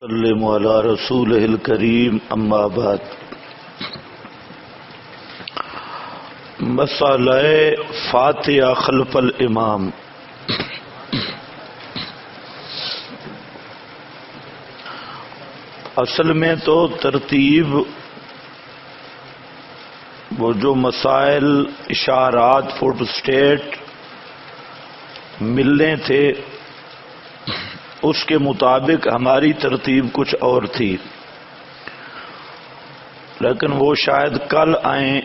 وسلم علی رسولہ الکریم اما بعد مسئلہ فاتحہ خلف الامام۔ اصل میں تو ترتیب وہ جو مسائل اشارات فوٹ اسٹیٹ ملنے تھے اس کے مطابق ہماری ترتیب کچھ اور تھی، لیکن وہ شاید کل آئیں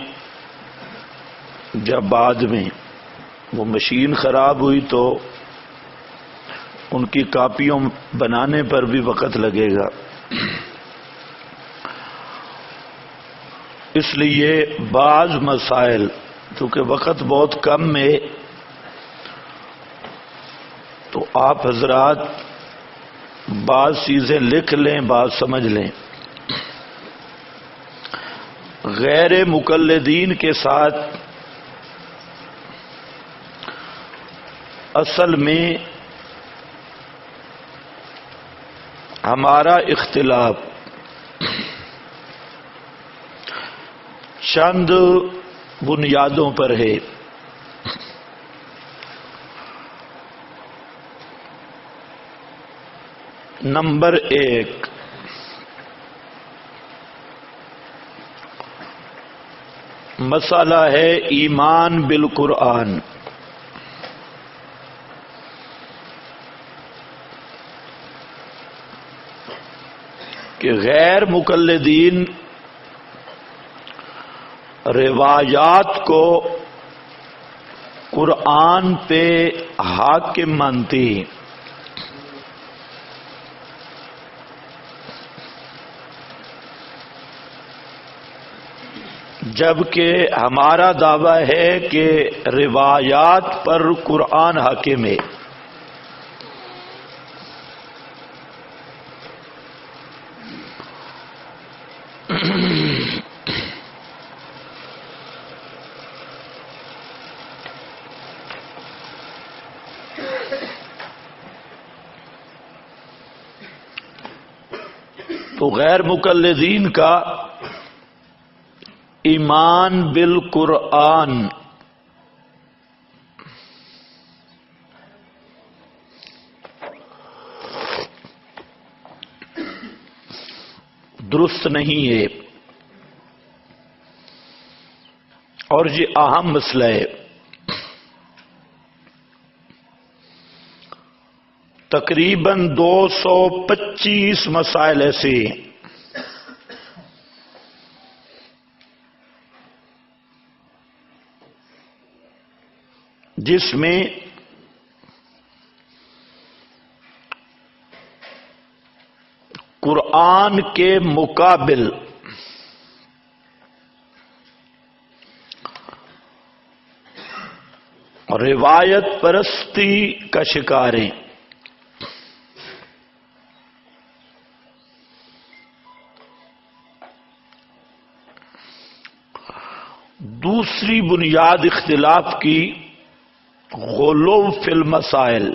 جب بعد میں وہ مشین خراب ہوئی تو ان کی کاپیوں بنانے پر بھی وقت لگے گا، اس لیے بعض مسائل چونکہ وقت بہت کم ہے تو آپ حضرات بعض چیزیں لکھ لیں، بعض سمجھ لیں۔ غیر مقلدین کے ساتھ اصل میں ہمارا اختلاف چند بنیادوں پر ہے۔ نمبر 1، مسئلہ ہے ایمان بالقرآن۔ کہ غیر مقلدین روایات کو قرآن پہ حاکم مانتی ہیں، جبکہ ہمارا دعویٰ ہے کہ روایات پر قرآن حاکم ہے۔ تو غیر مقلدین کا ایمان بالقرآن درست نہیں ہے، اور یہ اہم مسئلہ ہے۔ تقریباً 225 مسائل ایسے ہیں جس میں قرآن کے مقابل روایت پرستی کا شکار ہیں۔ دوسری بنیاد اختلاف کی غلو فی المسائل۔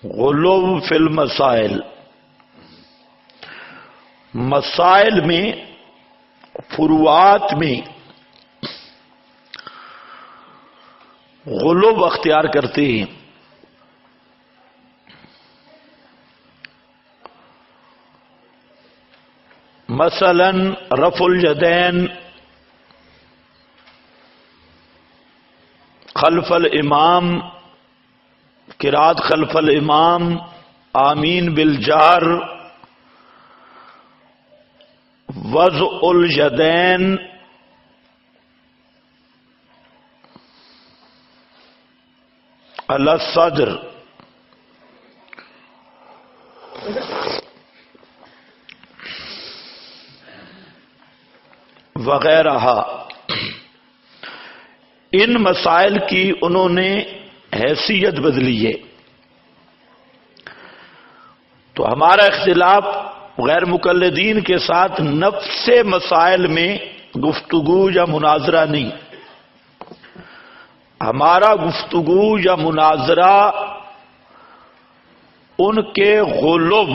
غلو فی المسائل، مسائل میں فروعات میں غلو اختیار کرتے ہیں۔ مثلا رفع الیدین خلف الامام، قرات خلف الامام، آمین بالجہر، وضع الیدین علی الصدر، وغیرہ۔ ان مسائل کی انہوں نے حیثیت بدلی ہے۔ تو ہمارا اختلاف غیر مقلدین کے ساتھ نفس مسائل میں گفتگو یا مناظرہ نہیں، ہمارا گفتگو یا مناظرہ ان کے غلب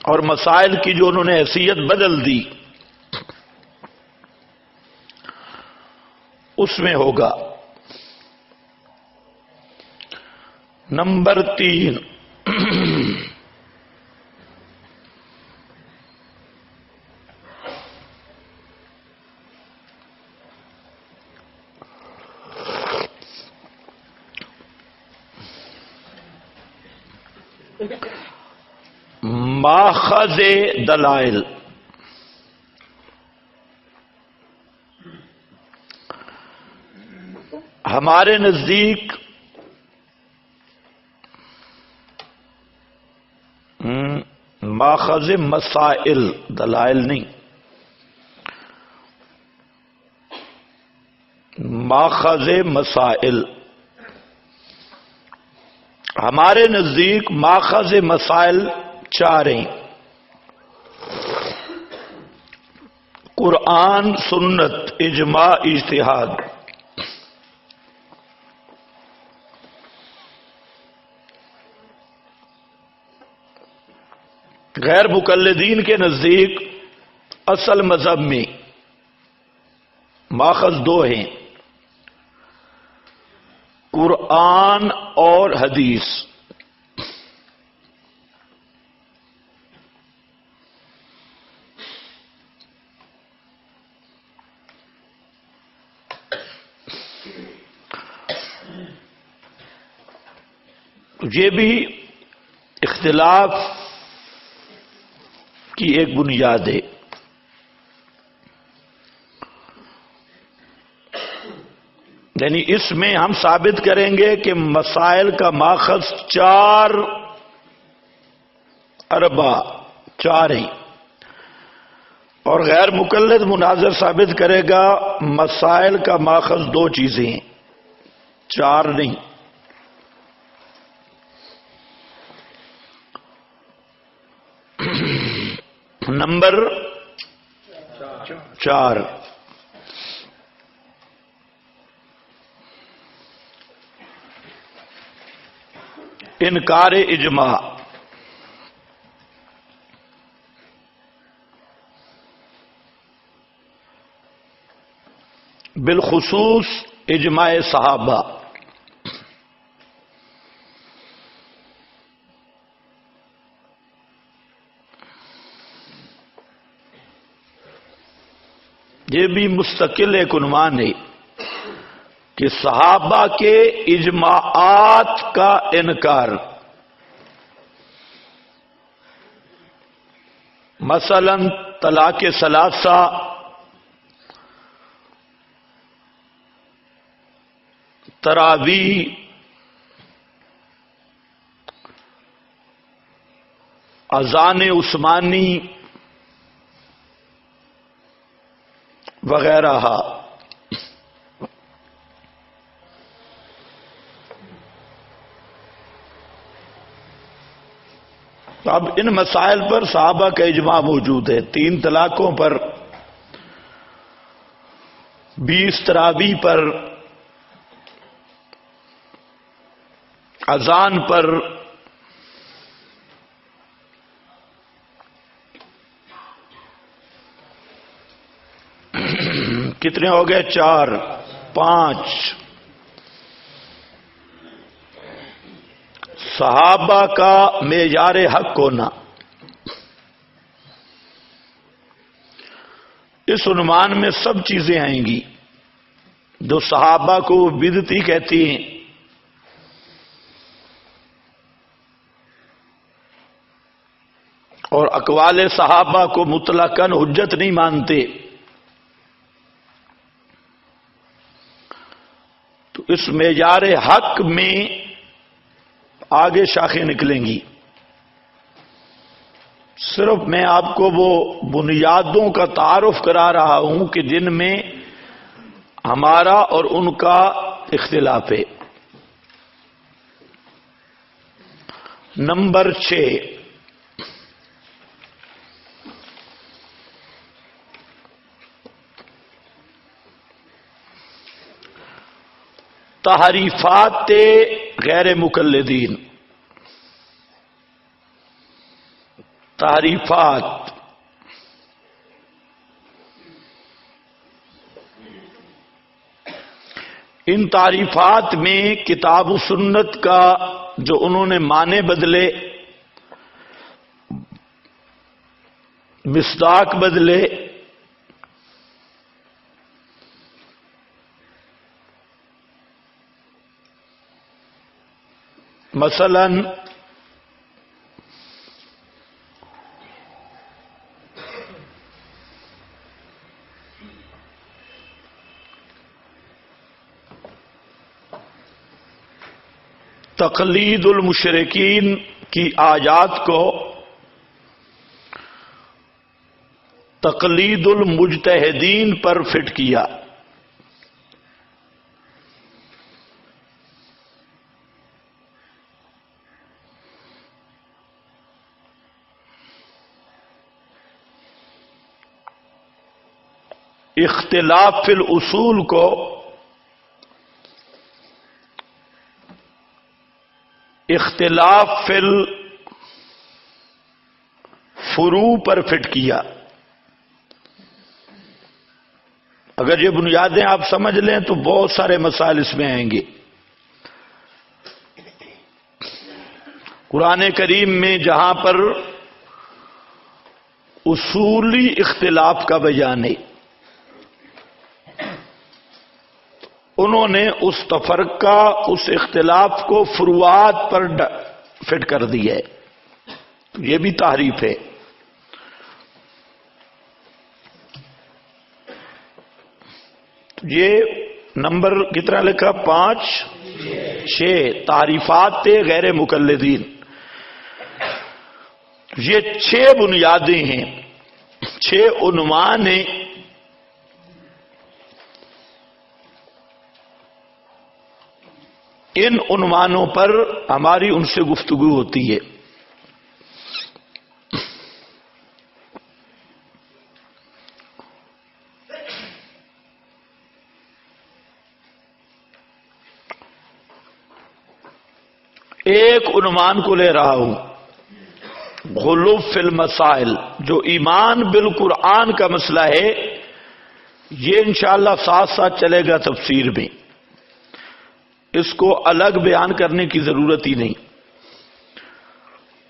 اور مسائل کی جو انہوں نے حیثیت بدل دی اس میں ہوگا۔ نمبر 3، ماخذ دلائل۔ ہمارے نزدیک ماخذ مسائل، دلائل نہیں، ماخذ مسائل۔ ہمارے نزدیک ماخذ مسائل 4 ہیں: قرآن، سنت، اجماع، اجتہاد۔ غیر مقلدین کے نزدیک اصل مذہب میں ماخذ 2 ہیں: قرآن اور حدیث۔ یہ بھی اختلاف کی ایک بنیاد ہے۔ یعنی اس میں ہم ثابت کریں گے کہ مسائل کا ماخذ 4 ہیں، اور غیر مقلد مناظر ثابت کرے گا مسائل کا ماخذ 2 چیزیں ہیں، 4 نہیں۔ نمبر 4، انکار اجماع۔ بالخصوص اجماع صحابہ۔ یہ بھی مستقل ایک عنوان ہے کہ صحابہ کے اجماعات کا انکار، مثلا طلاق ثلاثہ، تراویح، اذان عثمانی وغیرہ۔ اب ان مسائل پر صحابہ کا اجماع موجود ہے: 3 طلاقوں پر، 20 تراویح پر، اذان پر، کتنے ہو گئے؟ 4، 5۔ صحابہ کا معیار حق ہونا، اس عنوان میں سب چیزیں آئیں گی جو صحابہ کو بدعتی کہتی ہیں اور اقوال صحابہ کو مطلقاً حجت نہیں مانتے۔ تو اس معیار حق میں آگے شاخیں نکلیں گی۔ صرف میں آپ کو وہ بنیادوں کا تعارف کرا رہا ہوں کہ جن میں ہمارا اور ان کا اختلاف ہے۔ نمبر 6، تحریفات غیر مقلدین. تعریفات ان تعریفات میں کتاب و سنت کا جو انہوں نے معنی بدلے، مصداق بدلے، مثلا تقلید المشرکین کی آیات کو تقلید المجتہدین پر فٹ کیا. اختلاف فی الاصول کو اختلاف فی الفروع پر فٹ کیا. اگر یہ بنیادیں آپ سمجھ لیں تو بہت سارے مسائل اس میں آئیں گے. قرآن کریم میں جہاں پر اصولی اختلاف کا بیان ہے، انہوں نے اس تفرقہ، اس اختلاف کو فروعات پر فٹ کر دی ہے. یہ بھی تحریف ہے. یہ نمبر کتنا لکھا؟ 5 6 تعریفات غیر مقلدین. یہ 6 بنیادیں ہیں، 6 عنوان ہیں. ان عنوانوں پر ہماری ان سے گفتگو ہوتی ہے. ایک عنوان کو لے رہا ہوں، غلو فی المسائل. جو ایمان بالقرآن کا مسئلہ ہے، یہ انشاءاللہ ساتھ ساتھ چلے گا تفسیر میں. اس کو الگ بیان کرنے کی ضرورت ہی نہیں.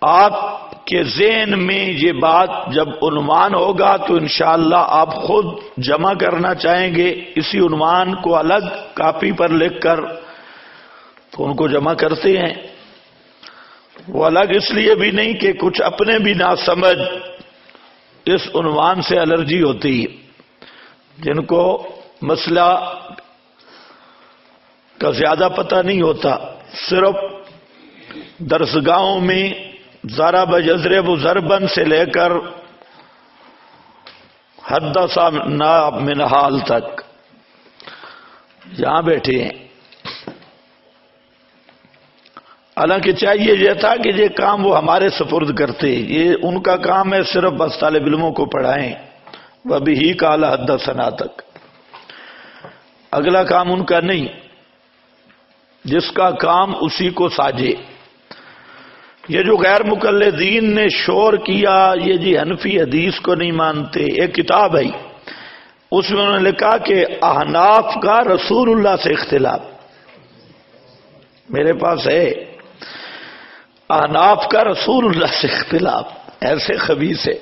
آپ کے ذہن میں یہ بات جب عنوان ہوگا تو انشاءاللہ آپ خود جمع کرنا چاہیں گے. اسی عنوان کو الگ کاپی پر لکھ کر تو ان کو جمع کرتے ہیں. وہ الگ اس لیے بھی نہیں کہ کچھ اپنے بھی نہ سمجھ اس عنوان سے الرجی ہوتی ہے. جن کو مسئلہ کا زیادہ پتہ نہیں ہوتا، صرف درسگاہوں میں ضرب یضرب ضربن سے لے کر حدث من حال تک یہاں بیٹھے ہیں. حالانکہ چاہیے یہ تھا کہ یہ کام وہ ہمارے سپرد کرتے. یہ ان کا کام ہے صرف بس طالب علموں کو پڑھائیں، وبہ قال حدثنا تک. اگلا کام ان کا نہیں. جس کا کام اسی کو ساجے. یہ جو غیر مقلدین نے شور کیا یہ جی حنفی حدیث کو نہیں مانتے، ایک کتاب ہے اس میں انہوں نے لکھا کہ احناف کا رسول اللہ سے اختلاف. میرے پاس ہے احناف کا رسول اللہ سے اختلاف. ایسے خبیث ہے.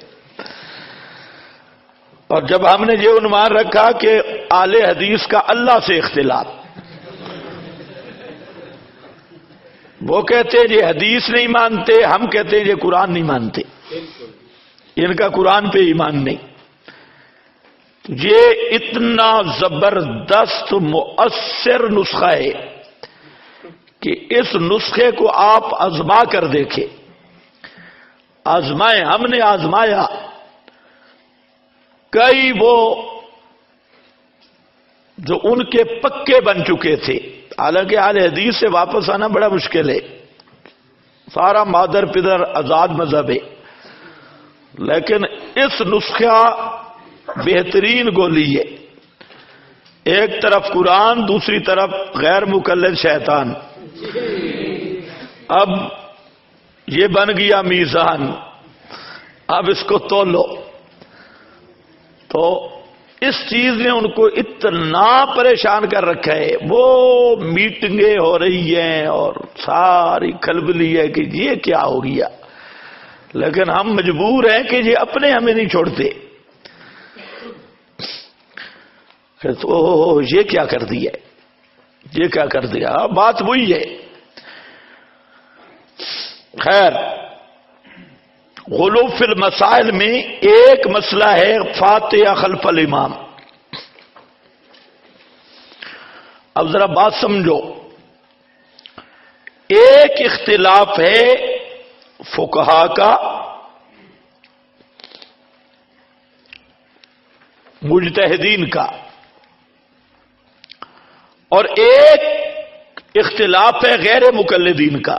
اور جب ہم نے یہ عنوان رکھا کہ اہل حدیث کا اللہ سے اختلاف، وہ کہتے ہیں یہ حدیث نہیں مانتے، ہم کہتے ہیں یہ قرآن نہیں مانتے، ان کا قرآن پہ ایمان نہیں. یہ اتنا زبردست مؤثر نسخہ ہے کہ اس نسخے کو آپ آزما کر دیکھیں. آزمائیں، ہم نے آزمایا. کئی وہ جو ان کے پکے بن چکے تھے، حالانکہ اہل حدیث سے واپس آنا بڑا مشکل ہے. سارا مادر پدر آزاد مذہب ہے، لیکن اس نسخہ بہترین گولی ہے ایک طرف قرآن، دوسری طرف غیر مقلد شیطان. اب یہ بن گیا میزان، اب اس کو تولو. تو اس چیز نے ان کو اتنا پریشان کر رکھا ہے، وہ میٹنگیں ہو رہی ہیں اور ساری کھلبلی ہے کہ یہ کیا ہو گیا، لیکن ہم مجبور ہیں کہ یہ اپنے ہمیں نہیں چھوڑتے. تو یہ کیا کر دیا، یہ کیا کر دیا، بات وہی ہے. خیر، غلو فی المسائل میں ایک مسئلہ ہے فاتحہ خلف الامام. اب ذرا بات سمجھو. ایک اختلاف ہے فقہا کا، مجتہدین کا، اور ایک اختلاف ہے غیر مقلدین کا.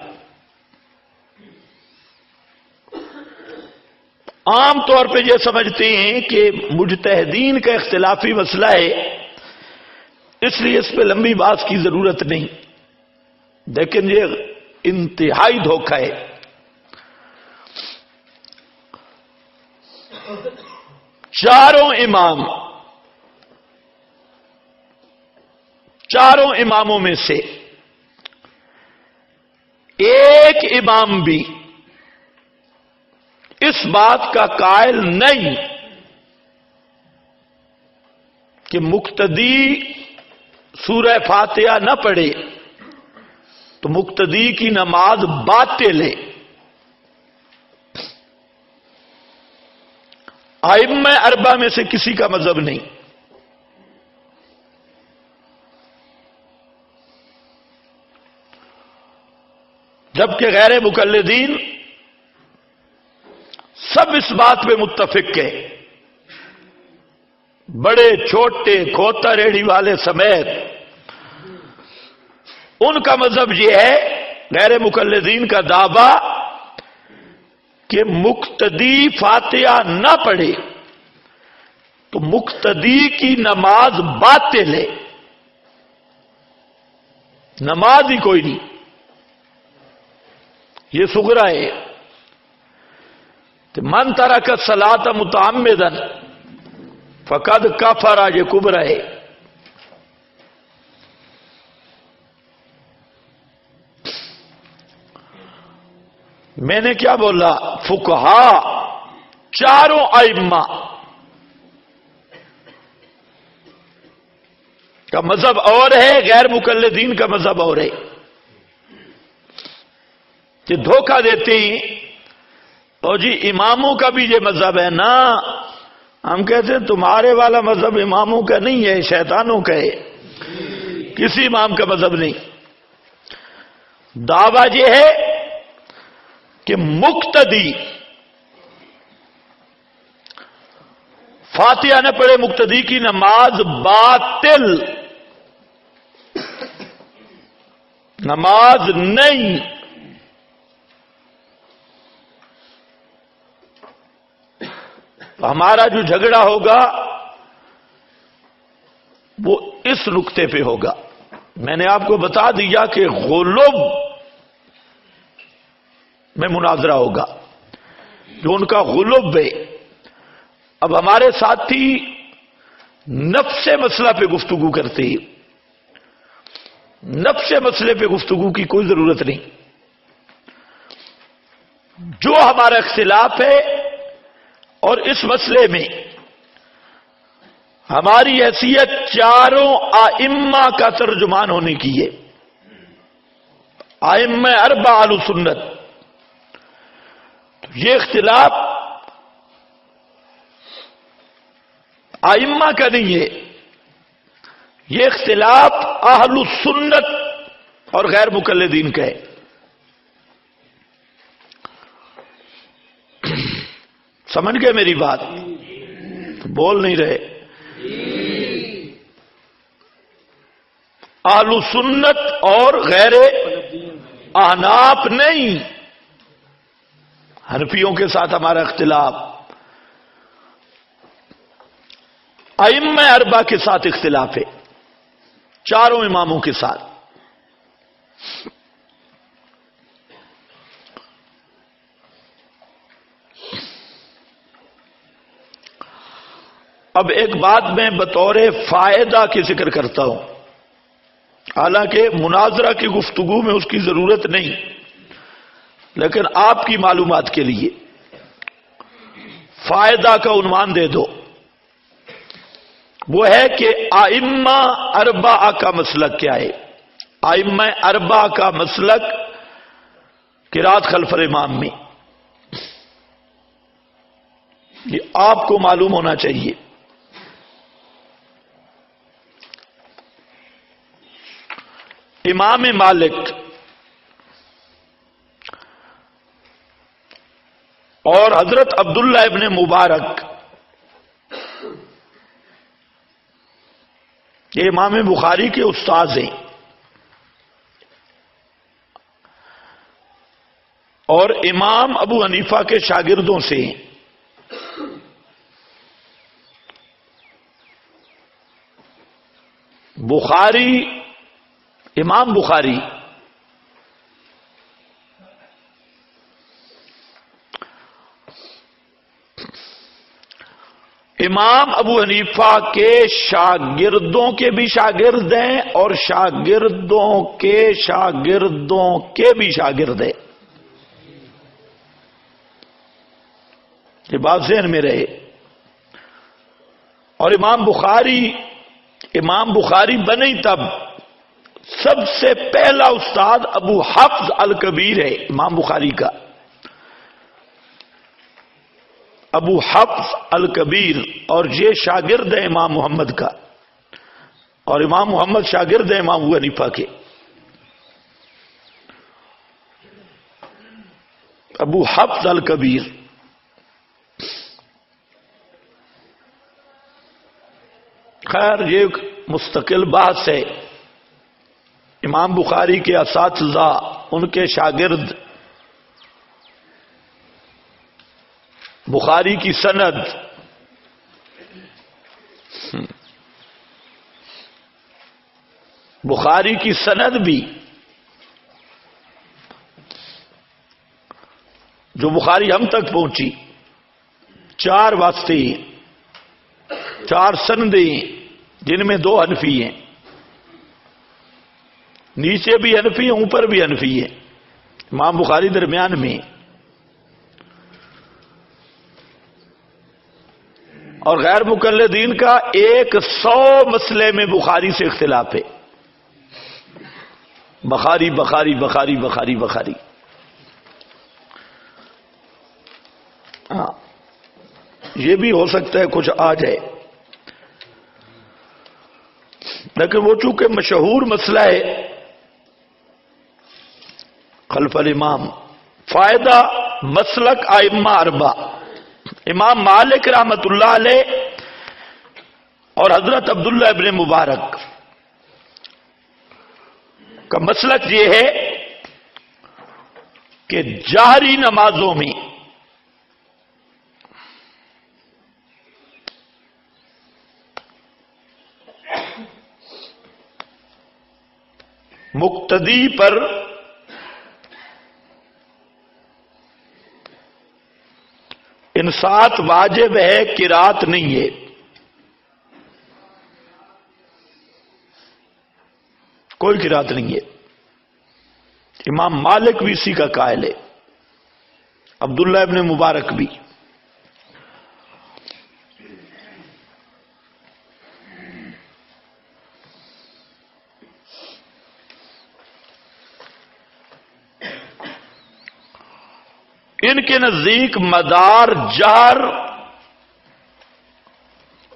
عام طور پہ یہ سمجھتے ہیں کہ مجتہدین کا اختلافی مسئلہ ہے، اس لیے اس پہ لمبی بات کی ضرورت نہیں، لیکن یہ انتہائی دھوکہ ہے. چاروں اماموں میں سے ایک امام بھی اس بات کا قائل نہیں کہ مقتدی سورہ فاتحہ نہ پڑھے تو مقتدی کی نماز باطل ہے. ائمہ اربعہ میں سے کسی کا مذہب نہیں. جبکہ غیر مقلدین سب اس بات پہ متفق ہے، بڑے چھوٹے کھوتا ریڑھی والے سمیت. ان کا مذہب یہ ہے، غیر مقلدین کا دعویٰ کہ مقتدی فاتحہ نہ پڑھے تو مقتدی کی نماز باطل ہے، نماز ہی کوئی نہیں. یہ صغرا ہے. من ترک الصلاۃ متعمدا فقد کفر، یہ کبرا ہے. میں نے کیا بولا؟ فقہا چاروں ائمہ کا مذہب اور ہے، غیر مقلدین کا مذہب اور ہے. یہ دھوکہ دیتے ہیں اور جی اماموں کا بھی یہ مذہب ہے نا. ہم کہتے ہیں تمہارے والا مذہب اماموں کا نہیں ہے، شیطانوں کا ہے، کسی امام کا مذہب نہیں. دعویٰ یہ ہے کہ مقتدی فاتحہ نہ پڑھے مقتدی کی نماز باطل، نماز نہیں. ہمارا جو جھگڑا ہوگا وہ اس نقطے پہ ہوگا. میں نے آپ کو بتا دیا کہ غلب میں مناظرہ ہوگا، جو ان کا غلب ہے. اب ہمارے ساتھی نفس مسئلہ پہ گفتگو کرتے ہیں، نفس مسئلے پہ گفتگو کی کوئی ضرورت نہیں. جو ہمارا اختلاف ہے اور اس مسئلے میں ہماری حیثیت چاروں ائمہ کا ترجمان ہونے کی ہے، ائمہ اربعہ اہل سنت. یہ اختلاف ائمہ کا نہیں ہے، یہ اختلاف اہل سنت اور غیر مقلدین کا ہے. سمجھ گئے میری بات؟ بول نہیں رہے. اہل سنت اور غیر احناف نہیں. حنفیوں کے ساتھ ہمارا اختلاف، ائمہ اربعہ کے ساتھ اختلاف ہے. چاروں اماموں کے ساتھ. اب ایک بات میں بطور فائدہ کے ذکر کرتا ہوں، حالانکہ مناظرہ کی گفتگو میں اس کی ضرورت نہیں، لیکن آپ کی معلومات کے لیے فائدہ کا عنوان دے دو. وہ ہے کہ ائمہ اربعہ کا مسلک کیا ہے. ائمہ اربعہ کا مسلک قرات خلف الامام میں، یہ آپ کو معلوم ہونا چاہیے. امام مالک اور حضرت عبداللہ ابن مبارک یہ امام بخاری کے استاد ہیں، اور امام ابو حنیفہ کے شاگردوں سے ہیں. بخاری، امام بخاری امام ابو حنیفہ کے شاگردوں کے بھی شاگرد ہیں اور شاگردوں کے شاگردوں کے بھی شاگرد ہیں. یہ بات ذہن میں رہے. اور امام بخاری بنے تب سب سے پہلا استاد ابو حفص الکبیر ہے امام بخاری کا. ابو حفص الکبیر، اور یہ شاگرد ہے امام محمد کا، اور امام محمد شاگرد ہے امام ابو حنیفہ کے. ابو حفص الکبیر. خیر یہ ایک مستقل بحث ہے. امام بخاری کے اساتذہ، ان کے شاگرد، بخاری کی سند، بخاری کی سند بھی جو بخاری ہم تک پہنچی، 4 واسطے، 4 سندیں، جن میں 2 حنفی ہیں، نیچے بھی حنفی ہیں اوپر بھی حنفی ہیں، امام بخاری درمیان میں. اور غیر مقلدین کا 100 مسئلے میں بخاری سے اختلاف ہے. بخاری بخاری بخاری بخاری بخاری. ہاں یہ بھی ہو سکتا ہے کچھ آ جائے، لیکن وہ چونکہ مشہور مسئلہ ہے خلف الامام. فائدہ مسلک ائمہ اربعہ، امام مالک رحمت اللہ علیہ اور حضرت عبداللہ ابن مبارک کا مسلک یہ ہے کہ جہری نمازوں میں مقتدی پر انصات واجب ہے، قرات نہیں ہے. کوئی قرات نہیں ہے. امام مالک بھی اسی کا قائل ہے، عبداللہ ابن مبارک بھی. ان کے نزدیک مدار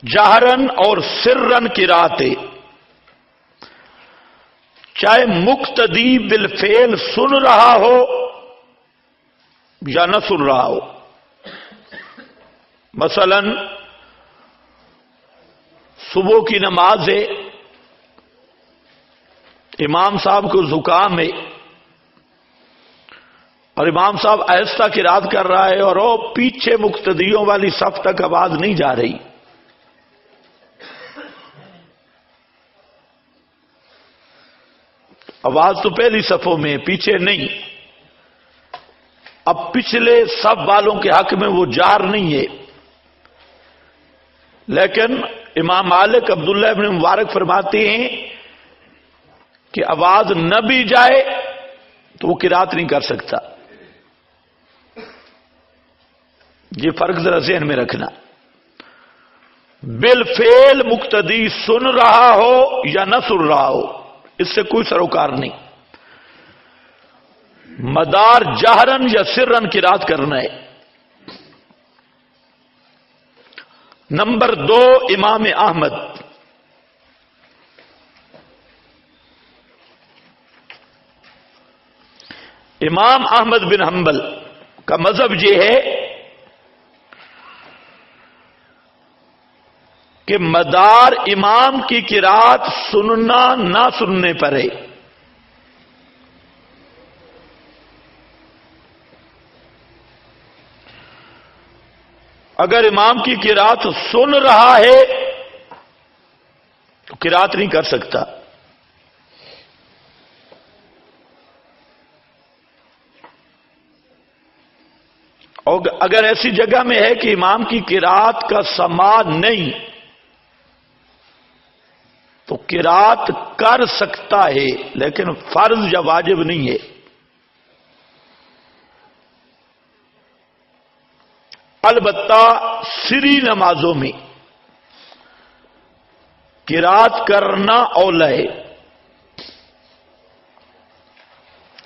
جہرن اور سرن قرات ہے، چاہے مقتدی بالفعل سن رہا ہو یا نہ سن رہا ہو. مثلا صبح کی نماز ہے، امام صاحب کو زکام ہے اور امام صاحب آہستہ قرات کر رہا ہے اور وہ پیچھے مقتدیوں والی صف تک آواز نہیں جا رہی. آواز تو پہلی صفوں میں، پیچھے نہیں. اب پچھلے صف والوں کے حق میں وہ جار نہیں ہے، لیکن امام مالک عبداللہ ابن مبارک فرماتے ہیں کہ آواز نہ بھی جائے تو وہ قرات نہیں کر سکتا. یہ فرق ذرا ذہن میں رکھنا. بالفعل مقتدی سن رہا ہو یا نہ سن رہا ہو، اس سے کوئی سروکار نہیں. مدار جہرن یا سرن قرات کرنا ہے. نمبر 2 امام احمد. امام احمد بن حنبل کا مذہب یہ ہے کہ مدار امام کی قرات سننا نہ سننے پر ہے. اگر امام کی قرات سن رہا ہے تو قرات نہیں کر سکتا. اور اگر ایسی جگہ میں ہے کہ امام کی قرات کا سماع نہیں تو قرات کر سکتا ہے، لیکن فرض یا واجب نہیں ہے. البتہ سری نمازوں میں قرات کرنا اولا ہے.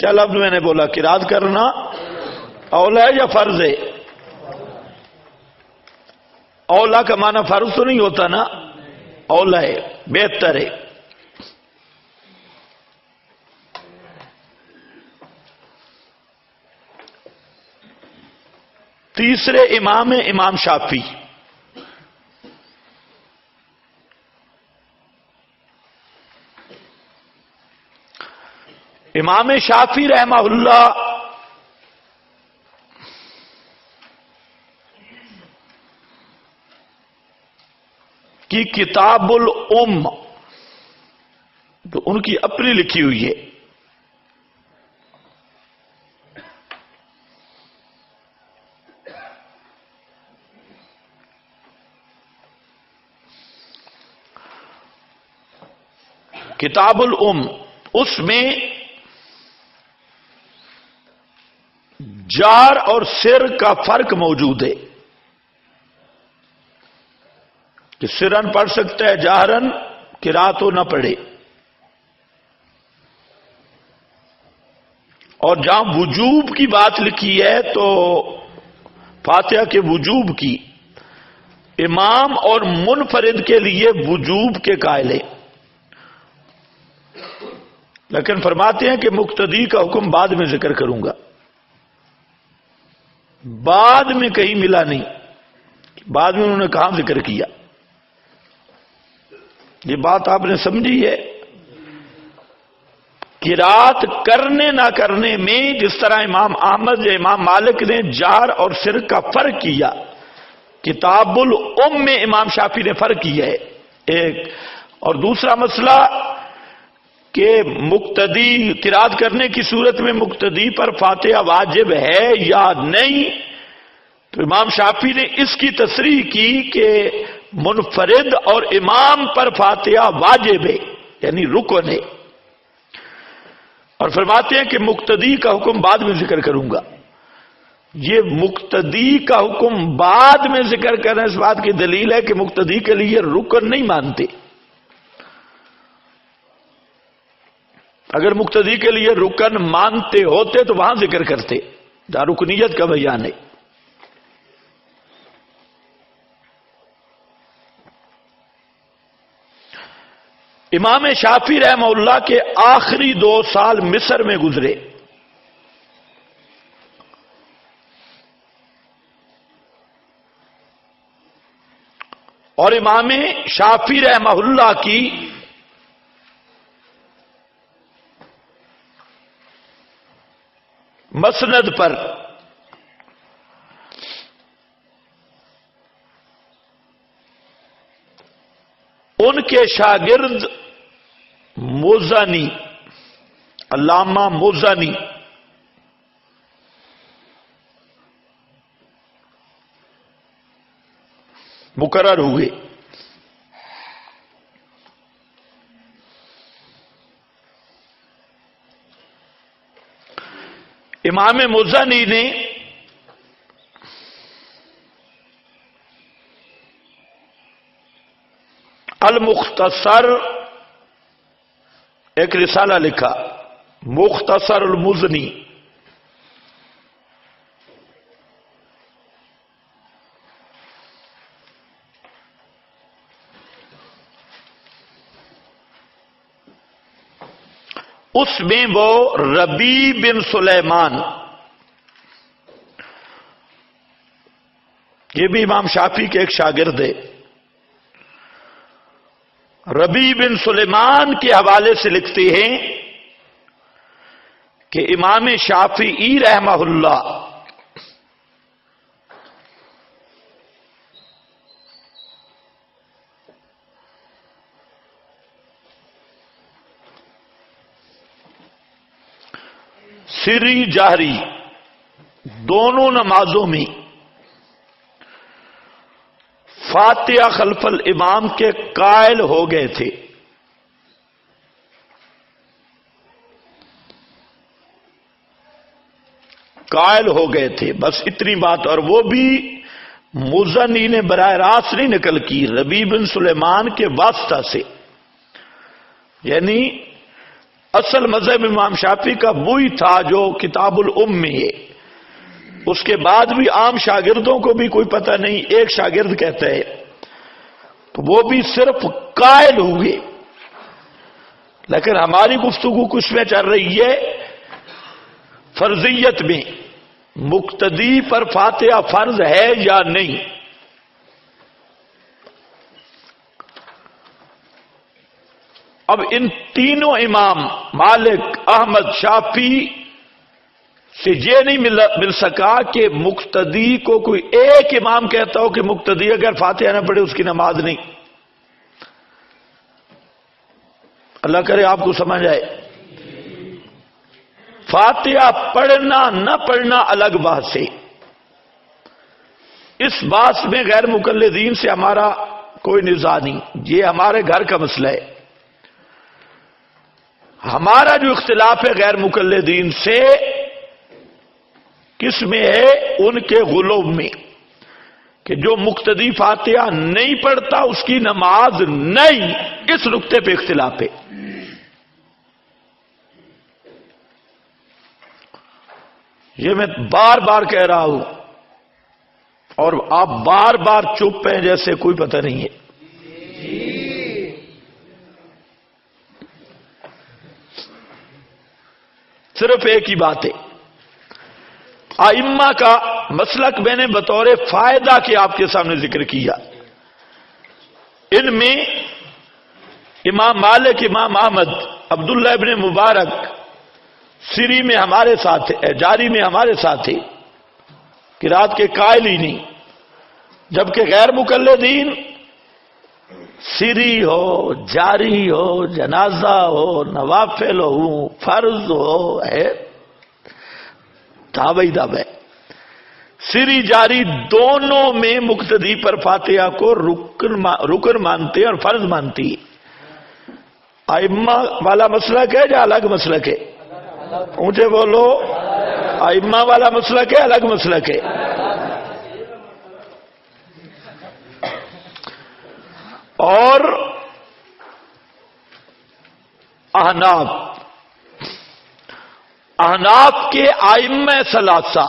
کیا لفظ میں نے بولا؟ قرات کرنا اولا ہے یا فرض ہے؟ اولا کا معنی فرض تو نہیں ہوتا نا، اولا ہے، بہتر ہے. تیسرے امام امام شافعی. امام شافعی رحمہ اللہ کی کتاب الام تو ان کی اپنی لکھی ہوئی ہے. کتاب الام، اس میں جار اور سر کا فرق موجود ہے کہ سرن پڑھ سکتا ہے، جہرن قرات ہو نہ پڑھے. اور جہاں وجوب کی بات لکھی ہے تو فاتحہ کے وجوب کی امام اور منفرد کے لیے وجوب کے قائل ہے، لیکن فرماتے ہیں کہ مقتدی کا حکم بعد میں ذکر کروں گا. بعد میں کہیں ملا نہیں، بعد میں انہوں نے کہاں ذکر کیا؟ یہ بات آپ نے سمجھی ہے؟ قرات کرنے نہ کرنے میں جس طرح امام احمد یا امام مالک نے جہر اور سر کا فرق کیا، کتاب الام میں امام شافعی نے فرق کیا ہے ایک. اور دوسرا مسئلہ کہ مقتدی قرات کرنے کی صورت میں مقتدی پر فاتحہ واجب ہے یا نہیں، تو امام شافعی نے اس کی تصریح کی کہ منفرد اور امام پر فاتحہ واجب ہے، یعنی رکن ہے. اور فرماتے ہیں کہ مقتدی کا حکم بعد میں ذکر کروں گا. یہ مقتدی کا حکم بعد میں ذکر کرنا اس بات کی دلیل ہے کہ مقتدی کے لیے رکن نہیں مانتے. اگر مقتدی کے لیے رکن مانتے ہوتے تو وہاں ذکر کرتے، جہاں رکنیت کا بیان ہے. امام شافعی رحمہ اللہ کے آخری 2 سال مصر میں گزرے. اور امام شافعی رحمہ اللہ کی مسند پر ان کے شاگرد موزانی علامہ مزنی مقرر ہوئے. امام مزنی نے المختصر ایک رسالہ لکھا، مختصر المزنی. اس میں وہ ربیع بن سلیمان، یہ بھی امام شافعی کے ایک شاگرد ہے، ربیع بن سلیمان کے حوالے سے لکھتے ہیں کہ امام شافعی رحمہ اللہ سری جہری دونوں نمازوں میں فاتحہ خلف الامام کے قائل ہو گئے تھے. قائل ہو گئے تھے، بس اتنی بات. اور وہ بھی مزنی نے براہ راست نہیں نقل کی، ربیع بن سلیمان کے واسطہ سے. یعنی اصل مذہب امام شافعی کا وہی تھا جو کتاب الام میں ہے. اس کے بعد بھی عام شاگردوں کو بھی کوئی پتہ نہیں، ایک شاگرد کہتا ہے، تو وہ بھی صرف قائل ہوئے. لیکن ہماری گفتگو کچھ میں چل رہی ہے فرضیت میں، مقتدی پر فاتحہ فرض ہے یا نہیں. اب ان تینوں امام مالک، احمد، شافعی سے یہ نہیں مل سکا کہ مقتدی کو کوئی ایک امام کہتا ہو کہ مقتدی اگر فاتحہ نہ پڑھے اس کی نماز نہیں. اللہ کرے آپ کو سمجھ آئے. فاتحہ پڑھنا نہ پڑھنا الگ بات ہے. اس بات میں غیر مقلدین سے ہمارا کوئی نزاع نہیں، یہ ہمارے گھر کا مسئلہ ہے. ہمارا جو اختلاف ہے غیر مقلدین سے کس میں ہے؟ ان کے غلو میں، کہ جو مقتدی فاتحہ نہیں پڑھتا اس کی نماز نہیں. اس نقطے پہ اختلاف ہے. یہ میں بار بار کہہ رہا ہوں اور آپ بار بار چپ ہیں جیسے کوئی پتہ نہیں ہے. صرف ایک ہی بات ہے، ائمہ کا مسلک میں نے بطور فائدہ کے آپ کے سامنے ذکر کیا. ان میں امام مالک، امام احمد، عبداللہ ابن مبارک سری میں ہمارے ساتھ ہے، جاری میں ہمارے ساتھ ہے، قرات کے قائل ہی نہیں. جبکہ غیر مقلدین سری ہو، جاری ہو، جنازہ ہو، نوافل ہو، فرض ہو، ہے دعوی دعوی. سری جاری دونوں میں مقتدی پر فاتحہ کو رکن مانتے ہیں اور فرض مانتی ہے. ائمہ والا مسلک ہے یا الگ مسلک ہے؟ اونچے بولو. ائمہ والا مسلک ہے الگ مسلک ہے؟ اور احناف کے ائمہ ثلاثہ،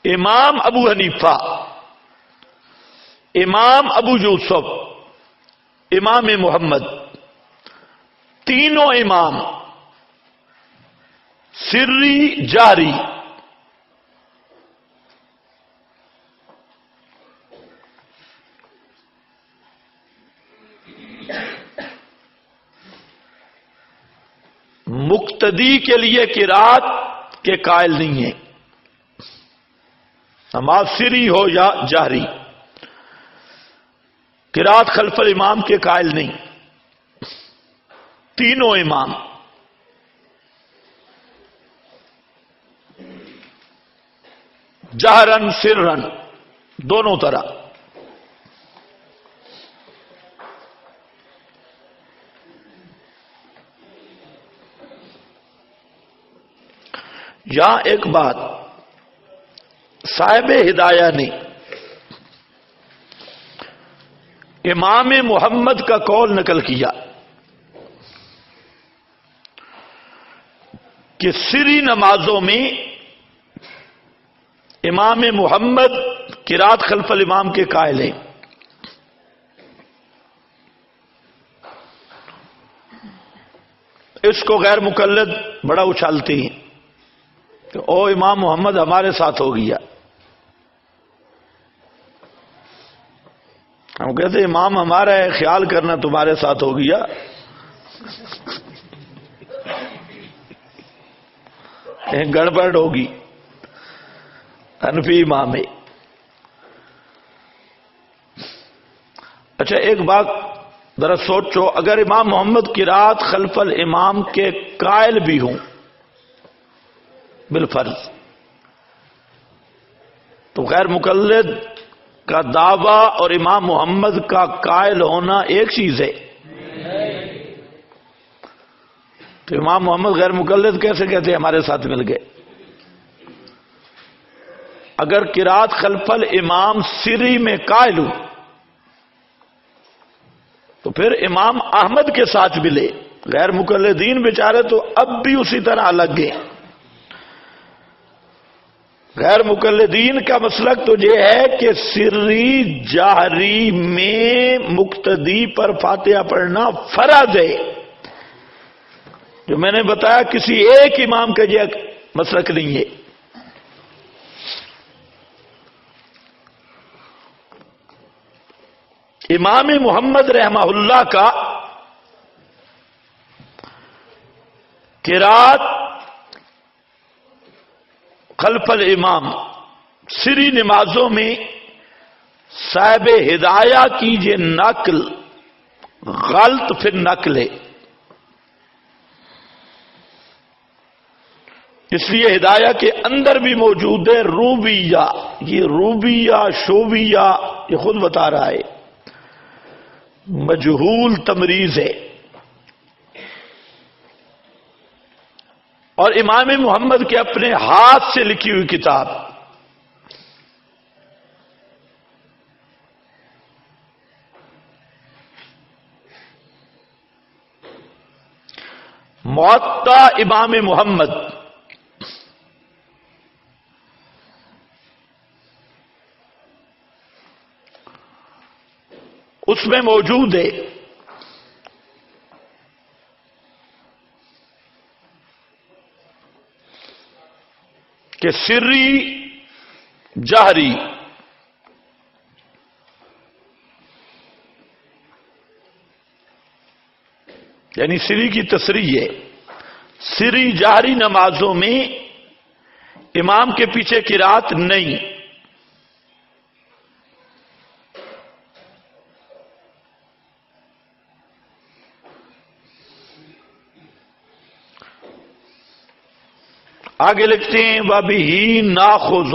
امام ابو حنیفہ، امام ابو یوسف، امام محمد، تینوں امام سری جاری مقتدی کے لیے قرات کے قائل نہیں ہیں. نماز سری ہو یا جہری، قرات خلف الامام کے قائل نہیں. تینوں امام جہرن سرن دونوں طرح. یہاں ایک بات صاحب ہدایہ نے امام محمد کا قول نقل کیا کہ سری نمازوں میں امام محمد قرات خلف الامام کے قائل ہیں. اس کو غیر مقلد بڑا اچھالتے ہیں کہ او امام محمد ہمارے ساتھ ہو گیا. ہم کہتے امام ہمارا ہے، خیال کرنا تمہارے ساتھ ہو گیا. گڑبڑ ہوگی. حنفی امام ہے. اچھا ایک بات ذرا سوچو، اگر امام محمد قرات خلف الامام کے قائل بھی ہوں بالفرض، تو غیر مقلد کا دعویٰ اور امام محمد کا قائل ہونا ایک چیز ہے. تو امام محمد غیر مقلد کیسے کہتے ہمارے ساتھ مل گئے؟ اگر قرات خلف الامام سری میں قائل ہوں تو پھر امام احمد کے ساتھ ملے. غیر مقلدین بیچارے تو اب بھی اسی طرح الگ ہیں. غیر مقلدین کا مسلک تو یہ ہے کہ سری جہری میں مقتدی پر فاتحہ پڑھنا فرض ہے. جو میں نے بتایا کسی ایک امام کا یہ مسلک نہیں ہے. امام محمد رحمہ اللہ کا قرات خلف الامام سری نمازوں میں صاحب ہدایہ کی یہ نقل غلط پھر نقل ہے. اس لیے ہدایہ کے اندر بھی موجود ہے روبیہ. یہ روبیہ شوبیہ یہ خود بتا رہا ہے مجہول تمریز ہے. اور امام محمد کے اپنے ہاتھ سے لکھی ہوئی کتاب موطا امام محمد اس میں موجود ہے کہ سری جہری یعنی سری کی تصریح ہے. سری جہری نمازوں میں امام کے پیچھے قرات نہیں. آگے لکھتے ہیں وَبِهِ نَأْخُذُ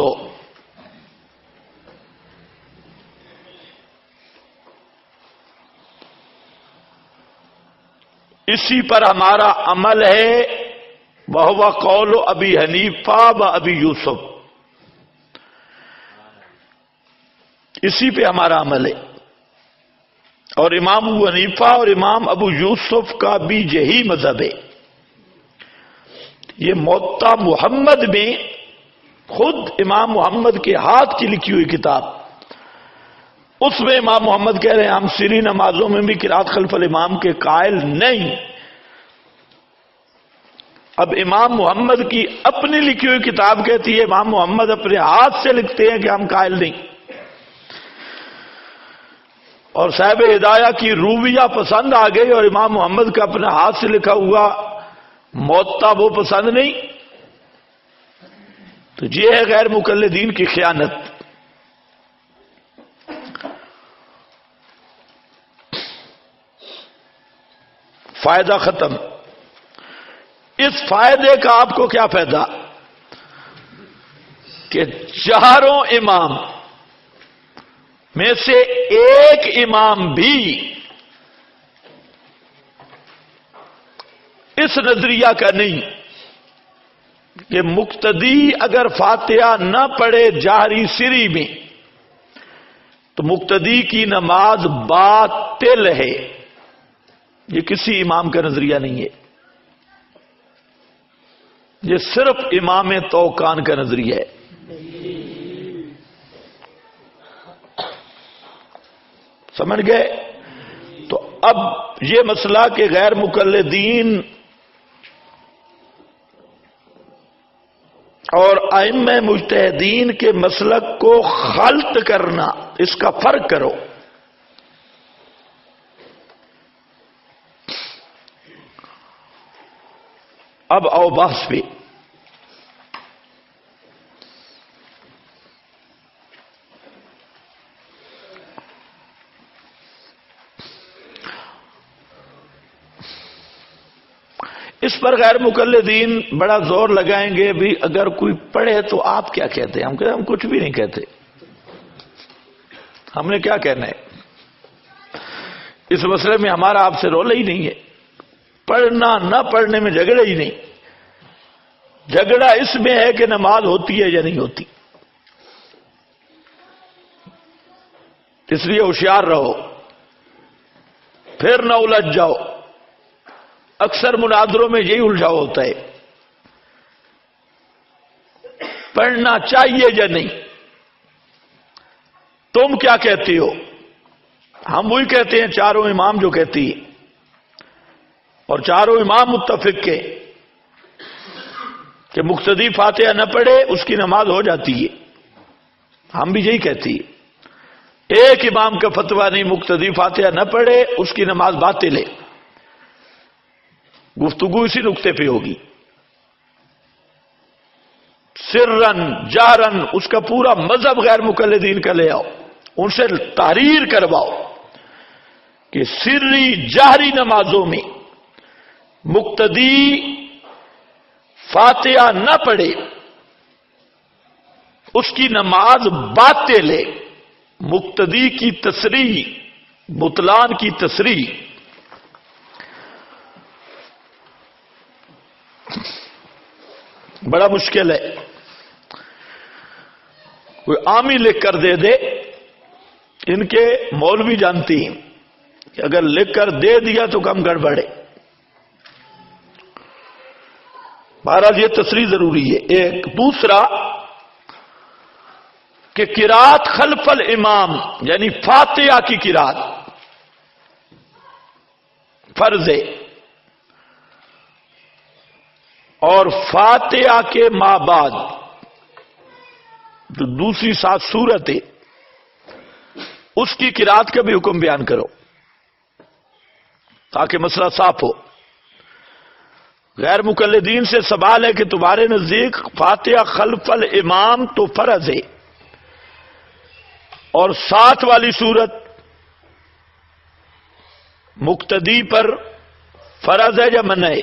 اسی پر ہمارا عمل ہے. وَهُوَ قَوْلُ ابی حنیفہ و ابی یوسف اسی پہ ہمارا عمل ہے. اور امام ابو حنیفہ اور امام ابو یوسف کا بھی یہی مذہب ہے. یہ موطا محمد میں خود امام محمد کے ہاتھ کی لکھی ہوئی کتاب اس میں امام محمد کہہ رہے ہیں ہم سری نمازوں میں بھی قرات خلف الامام کے قائل نہیں. اب امام محمد کی اپنی لکھی ہوئی کتاب کہتی ہے امام محمد اپنے ہاتھ سے لکھتے ہیں کہ ہم قائل نہیں. اور صاحب ہدایہ کی روبیہ پسند آ گئی اور امام محمد کا اپنے ہاتھ سے لکھا ہوا موطا وہ پسند نہیں. تو یہ ہے غیر مقلدین کی خیانت. فائدہ ختم. اس فائدے کا آپ کو کیا فائدہ؟ کہ چاروں امام میں سے ایک امام بھی اس نظریہ کا نہیں کہ مقتدی اگر فاتحہ نہ پڑھے جہری سری میں تو مقتدی کی نماز باطل ہے. یہ کسی امام کا نظریہ نہیں ہے، یہ صرف امام توقان کا نظریہ ہے. سمجھ گئے؟ تو اب یہ مسئلہ کہ غیر مقلدین اور ائمہ مجتہدین کے مسلک کو خلط کرنا، اس کا فرق کرو. اب آؤ بحث پہ. اس پر غیر مقلدین بڑا زور لگائیں گے بھی اگر کوئی پڑھے تو آپ کیا کہتے ہیں؟ ہم کہتے ہیں ہم کچھ بھی نہیں کہتے، ہم نے کیا کہنا ہے؟ اس مسئلے میں ہمارا آپ سے رولا ہی نہیں ہے. پڑھنا نہ پڑھنے میں جھگڑا ہی نہیں، جھگڑا اس میں ہے کہ نماز ہوتی ہے یا نہیں ہوتی. اس لیے ہوشیار رہو، پھر نہ الجھ جاؤ. اکثر مناظروں میں یہی الجھاؤ ہوتا ہے، پڑھنا چاہیے یا نہیں، تم کیا کہتے ہو؟ ہم وہی کہتے ہیں چاروں امام جو کہتی ہے، اور چاروں امام متفق کے کہ مقتدی فاتحہ نہ پڑھے اس کی نماز ہو جاتی ہے. ہم بھی یہی کہتی ہے. ایک امام کا فتویٰ نہیں، مقتدی فاتحہ نہ پڑھے اس کی نماز باطل ہے. گفتگو اسی نقطے پہ ہوگی. سرن جارن اس کا پورا مذہب غیر مقلدین کا لے آؤ، ان سے تحریر کرواؤ کہ سری جہری نمازوں میں مقتدی فاتحہ نہ پڑھے اس کی نماز باطل ہے. مقتدی کی تصریح، بطلان کی تصریح. بڑا مشکل ہے. کوئی عامی لکھ کر دے دے. ان کے مولوی جانتی ہیں کہ اگر لکھ کر دے دیا تو کم گڑبڑ ہے. بہرحال یہ تصریح ضروری ہے. ایک دوسرا کہ قرات خلف الامام یعنی فاتحہ کی قرات فرض ہے، اور فاتحہ کے ماں بعد جو دوسری 7 سورت ہے اس کی قرات کا بھی حکم بیان کرو تاکہ مسئلہ صاف ہو. غیر مقلدین سے سوال ہے کہ تمہارے نزدیک فاتحہ خلف الامام تو فرض ہے، اور 7 والی سورت مقتدی پر فرض ہے یا منع ہے؟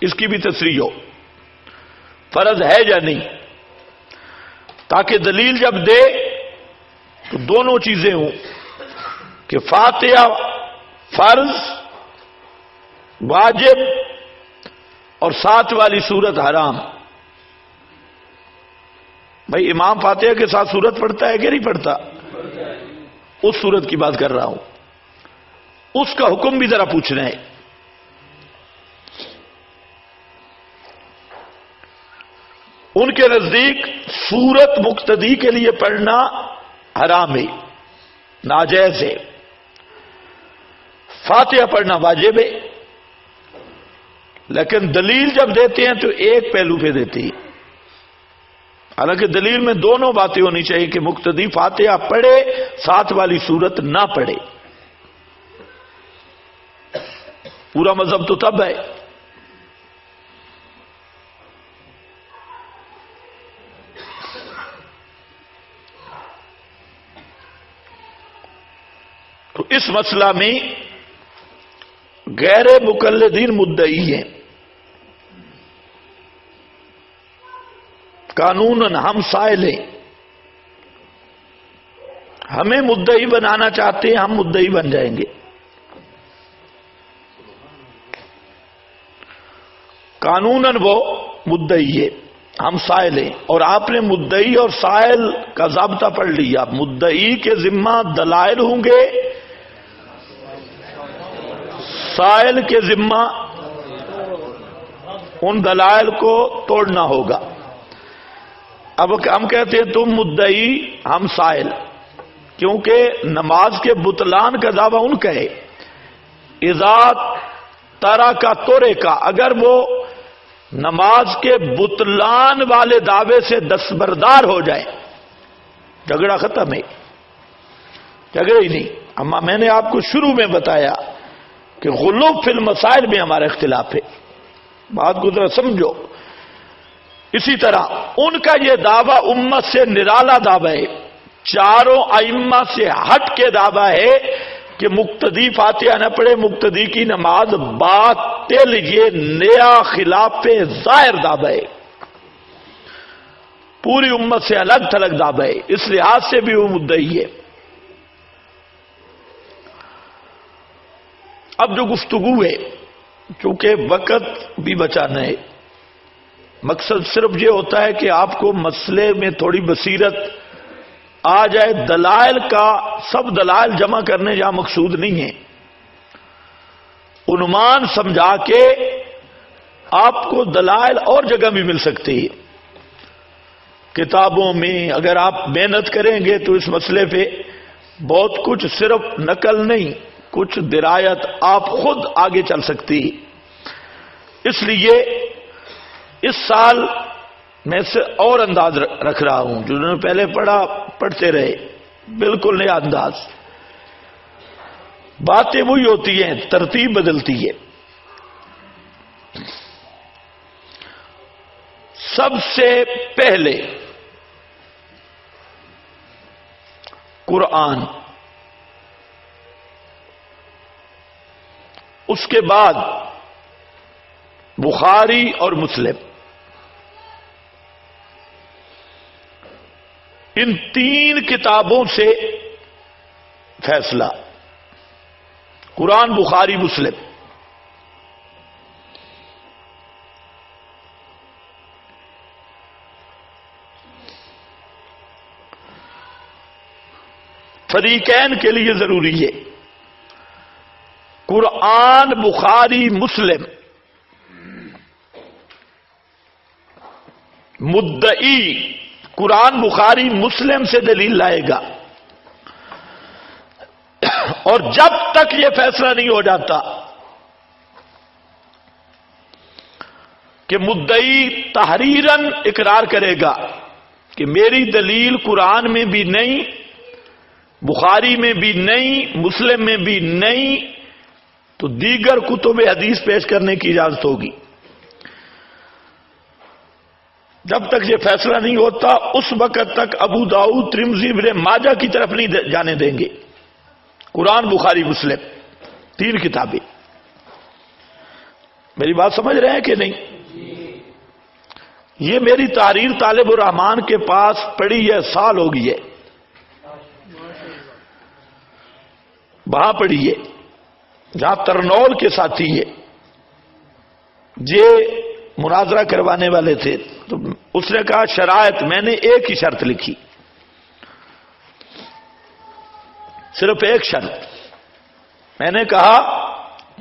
اس کی بھی تصریح ہو، فرض ہے یا نہیں، تاکہ دلیل جب دے تو دونوں چیزیں ہوں کہ فاتحہ فرض واجب اور 7 والی سورت حرام. بھائی امام فاتحہ کے ساتھ سورت پڑھتا ہے کہ نہیں پڑھتا؟ اس سورت کی بات کر رہا ہوں. اس کا حکم بھی ذرا پوچھنا ہے. ان کے نزدیک سورت مقتدی کے لیے پڑھنا حرام ہے، ناجائز ہے. فاتحہ پڑھنا واجب ہے، لیکن دلیل جب دیتے ہیں تو ایک پہلو پہ دیتے ہیں. حالانکہ دلیل میں دونوں باتیں ہونی چاہیے کہ مقتدی فاتحہ پڑھے 7 والی سورت نہ پڑھے. پورا مذہب تو تب ہے. تو اس مسئلہ میں غیر مقلدین مدعی ہیں. قانوناً ہم سائل ہیں، ہمیں مدعی بنانا چاہتے ہیں، ہم مدعی بن جائیں گے. قانوناً وہ مدعی ہے، ہم سائل ہیں. اور آپ نے مدعی اور سائل کا ضابطہ پڑھ لیا. مدعی کے ذمہ دلائل ہوں گے، سائل کے ذمہ ان دلائل کو توڑنا ہوگا. اب ہم کہتے ہیں تم مدعی ہم سائل، کیونکہ نماز کے بطلان کا دعویٰ ان کا ہے. اذا ترا کا تورے کا، اگر وہ نماز کے بطلان والے دعوے سے دستبردار ہو جائے، جھگڑا ختم ہے. جھگڑے ہی نہیں. اما میں نے آپ کو شروع میں بتایا کہ غلو فی المسائل میں ہمارا اختلاف ہے. بات کو ذرا سمجھو. اسی طرح ان کا یہ دعویٰ امت سے نرالا دعویٰ ہے، چاروں ائمہ سے ہٹ کے دعویٰ ہے کہ مقتدی فاتحہ نہ پڑھے، مقتدی کی نماز باطل. یہ نیا خلاف ظاہر دعویٰ ہے، پوری امت سے الگ تھلگ دعویٰ ہے. اس لحاظ سے بھی وہ مدعی ہے. اب جو گفتگو ہے، چونکہ وقت بھی بچانا ہے، مقصد صرف یہ ہوتا ہے کہ آپ کو مسئلے میں تھوڑی بصیرت آ جائے. دلائل کا سب دلائل جمع کرنے یہاں مقصود نہیں ہے. عنوان سمجھا کے آپ کو دلائل اور جگہ بھی مل سکتی ہے کتابوں میں. اگر آپ محنت کریں گے تو اس مسئلے پہ بہت کچھ، صرف نقل نہیں، کچھ درایت آپ خود آگے چل سکتی. اس لیے اس سال میں سے اور انداز رکھ رہا ہوں. جنہوں نے پہلے پڑھا پڑھتے رہے، بالکل نیا انداز. باتیں وہی ہوتی ہیں، ترتیب بدلتی ہے. سب سے پہلے قرآن، اس کے بعد بخاری اور مسلم. ان تین کتابوں سے فیصلہ، قرآن، بخاری، مسلم. فریقین کے لیے ضروری ہے. قرآن، بخاری، مسلم. مدعی قرآن، بخاری، مسلم سے دلیل لائے گا، اور جب تک یہ فیصلہ نہیں ہو جاتا کہ مدعی تحریراً اقرار کرے گا کہ میری دلیل قرآن میں بھی نہیں، بخاری میں بھی نہیں، مسلم میں بھی نہیں، تو دیگر کتب حدیث پیش کرنے کی اجازت ہوگی. جب تک یہ فیصلہ نہیں ہوتا اس وقت تک ابو داؤد، ترمذی، ابن ماجہ کی طرف نہیں جانے دیں گے. قرآن، بخاری، مسلم، تین کتابیں. میری بات سمجھ رہے ہیں کہ نہیں؟ یہ میری تحریر طالب الرحمان کے پاس پڑی ہے، سال ہو گئی ہے، وہاں پڑی ہے جہاں ترنول کے ساتھی ہے، یہ مناظرہ کروانے والے تھے. تو اس نے کہا شرائط، میں نے ایک ہی شرط لکھی، صرف ایک شرط. میں نے کہا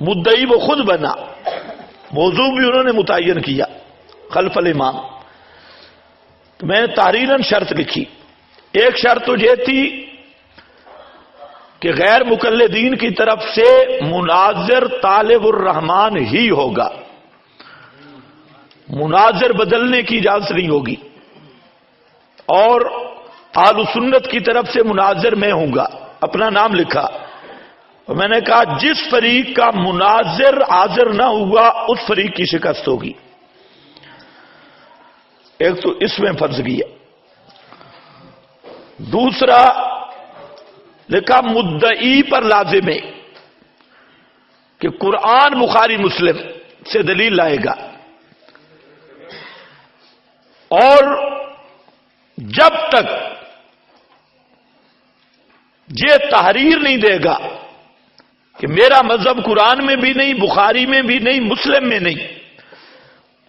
مدعی وہ خود بنا، موضوع بھی انہوں نے متعین کیا خلف الامام. تو میں نے تحریراً شرط لکھی. ایک شرط تو یہ تھی کہ غیر مقلدین کی طرف سے مناظر طالب الرحمان ہی ہوگا، مناظر بدلنے کی اجازت نہیں ہوگی. اور اہل سنت کی طرف سے مناظر میں ہوں گا. اپنا نام لکھا اور میں نے کہا جس فریق کا مناظر حاضر نہ ہوا اس فریق کی شکست ہوگی. ایک تو اس میں فرض کیا. دوسرا لکھا مدعی پر لازم ہے کہ قرآن، بخاری، مسلم سے دلیل لائے گا، اور جب تک یہ تحریر نہیں دے گا کہ میرا مذہب قرآن میں بھی نہیں، بخاری میں بھی نہیں، مسلم میں نہیں،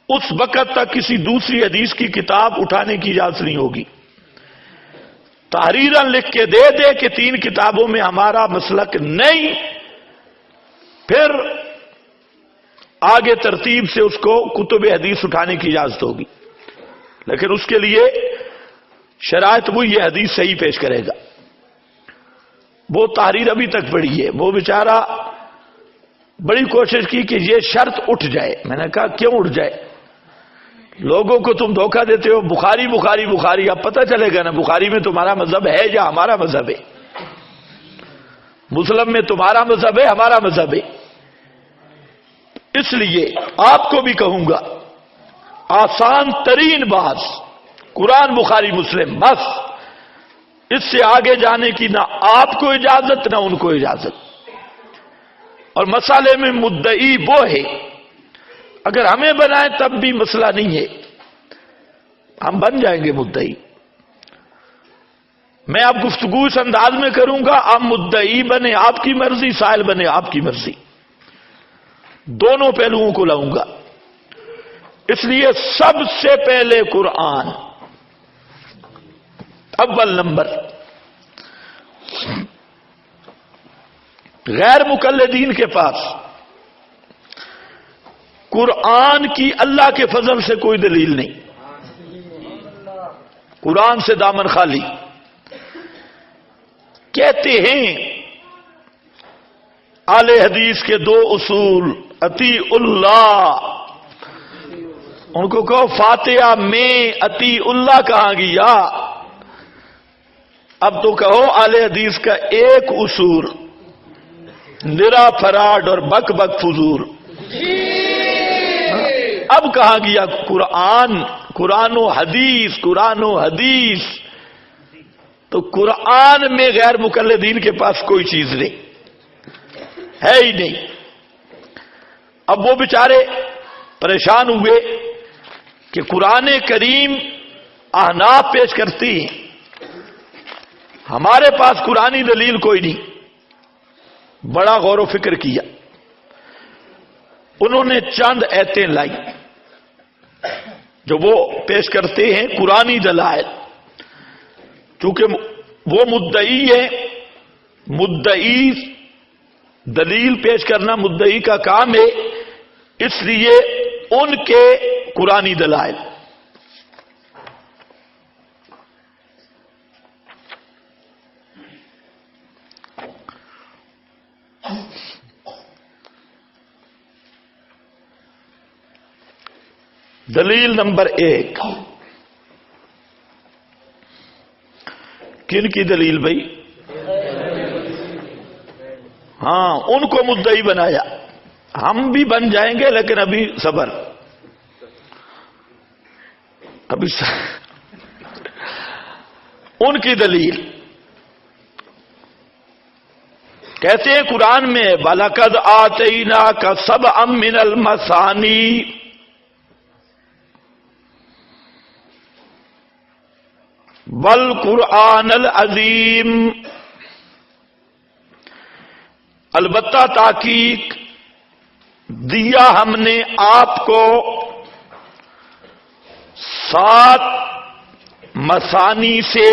اس وقت تک کسی دوسری حدیث کی کتاب اٹھانے کی اجازت نہیں ہوگی۔ تحریراً لکھ کے دے دے کہ 3 کتابوں میں ہمارا مسلک نہیں، پھر آگے ترتیب سے اس کو کتب حدیث اٹھانے کی اجازت ہوگی، لیکن اس کے لیے شرائط وہ یہ حدیث صحیح پیش کرے گا۔ وہ تحریر ابھی تک پڑی ہے، وہ بیچارہ بڑی کوشش کی کہ یہ شرط اٹھ جائے۔ میں نے کہا کیوں اٹھ جائے؟ لوگوں کو تم دھوکہ دیتے ہو، بخاری بخاری بخاری، اب پتہ چلے گا نا بخاری میں تمہارا مذہب ہے یا ہمارا مذہب ہے، مسلم میں تمہارا مذہب ہے ہمارا مذہب ہے۔ اس لیے آپ کو بھی کہوں گا، آسان ترین بات قرآن بخاری مسلم، بس اس سے آگے جانے کی نہ آپ کو اجازت نہ ان کو اجازت۔ اور مسئلے میں مدعی وہ ہے، اگر ہمیں بنائیں تب بھی مسئلہ نہیں ہے، ہم بن جائیں گے مدعی۔ میں آپ گفتگو اس انداز میں کروں گا، آپ مدعی بنے آپ کی مرضی، سائل بنے آپ کی مرضی، دونوں پہلوؤں کو لاؤں گا۔ اس لیے سب سے پہلے قرآن اول نمبر۔ غیر مقلدین کے پاس قرآن کی اللہ کے فضل سے کوئی دلیل نہیں، قرآن سے دامن خالی۔ کہتے ہیں اہل حدیث کے 2 اصول، اطیع اللہ، ان کو کہو فاتحہ میں اطیع اللہ کہاں گیا؟ اب تو کہو اہل حدیث کا ایک اصول، نرا فراڈ اور بک بک فضول۔ اب کہاں گیا قرآن؟ قرآن و حدیث، قرآن و حدیث۔ تو قرآن میں غیر مقلدین کے پاس کوئی چیز نہیں ہے ہی نہیں۔ اب وہ بیچارے پریشان ہوئے کہ قرآن کریم احناف پیش کرتی ہیں، ہمارے پاس قرآنی دلیل کوئی نہیں۔ بڑا غور و فکر کیا، انہوں نے چند ایتیں لائی جو وہ پیش کرتے ہیں قرآنی دلائل۔ چونکہ وہ مدعی ہے، مدعی دلیل پیش کرنا مدعی کا کام ہے، اس لیے ان کے قرآنی دلائل۔ دلیل نمبر 1، کن کی دلیل بھائی؟ ہاں، ان کو مدعی بنایا، ہم بھی بن جائیں گے لیکن ابھی صبر، ابھی ان کی دلیل کہتے ہیں قرآن میں وَلَقَدْ آتَيْنَاكَ سَبْعًا مِّنَ الْمَثَانِي وَالْقُرْآنَ الْعَظِيمِ۔ البتہ تحقیق دیا ہم نے آپ کو 7 مثانی سے،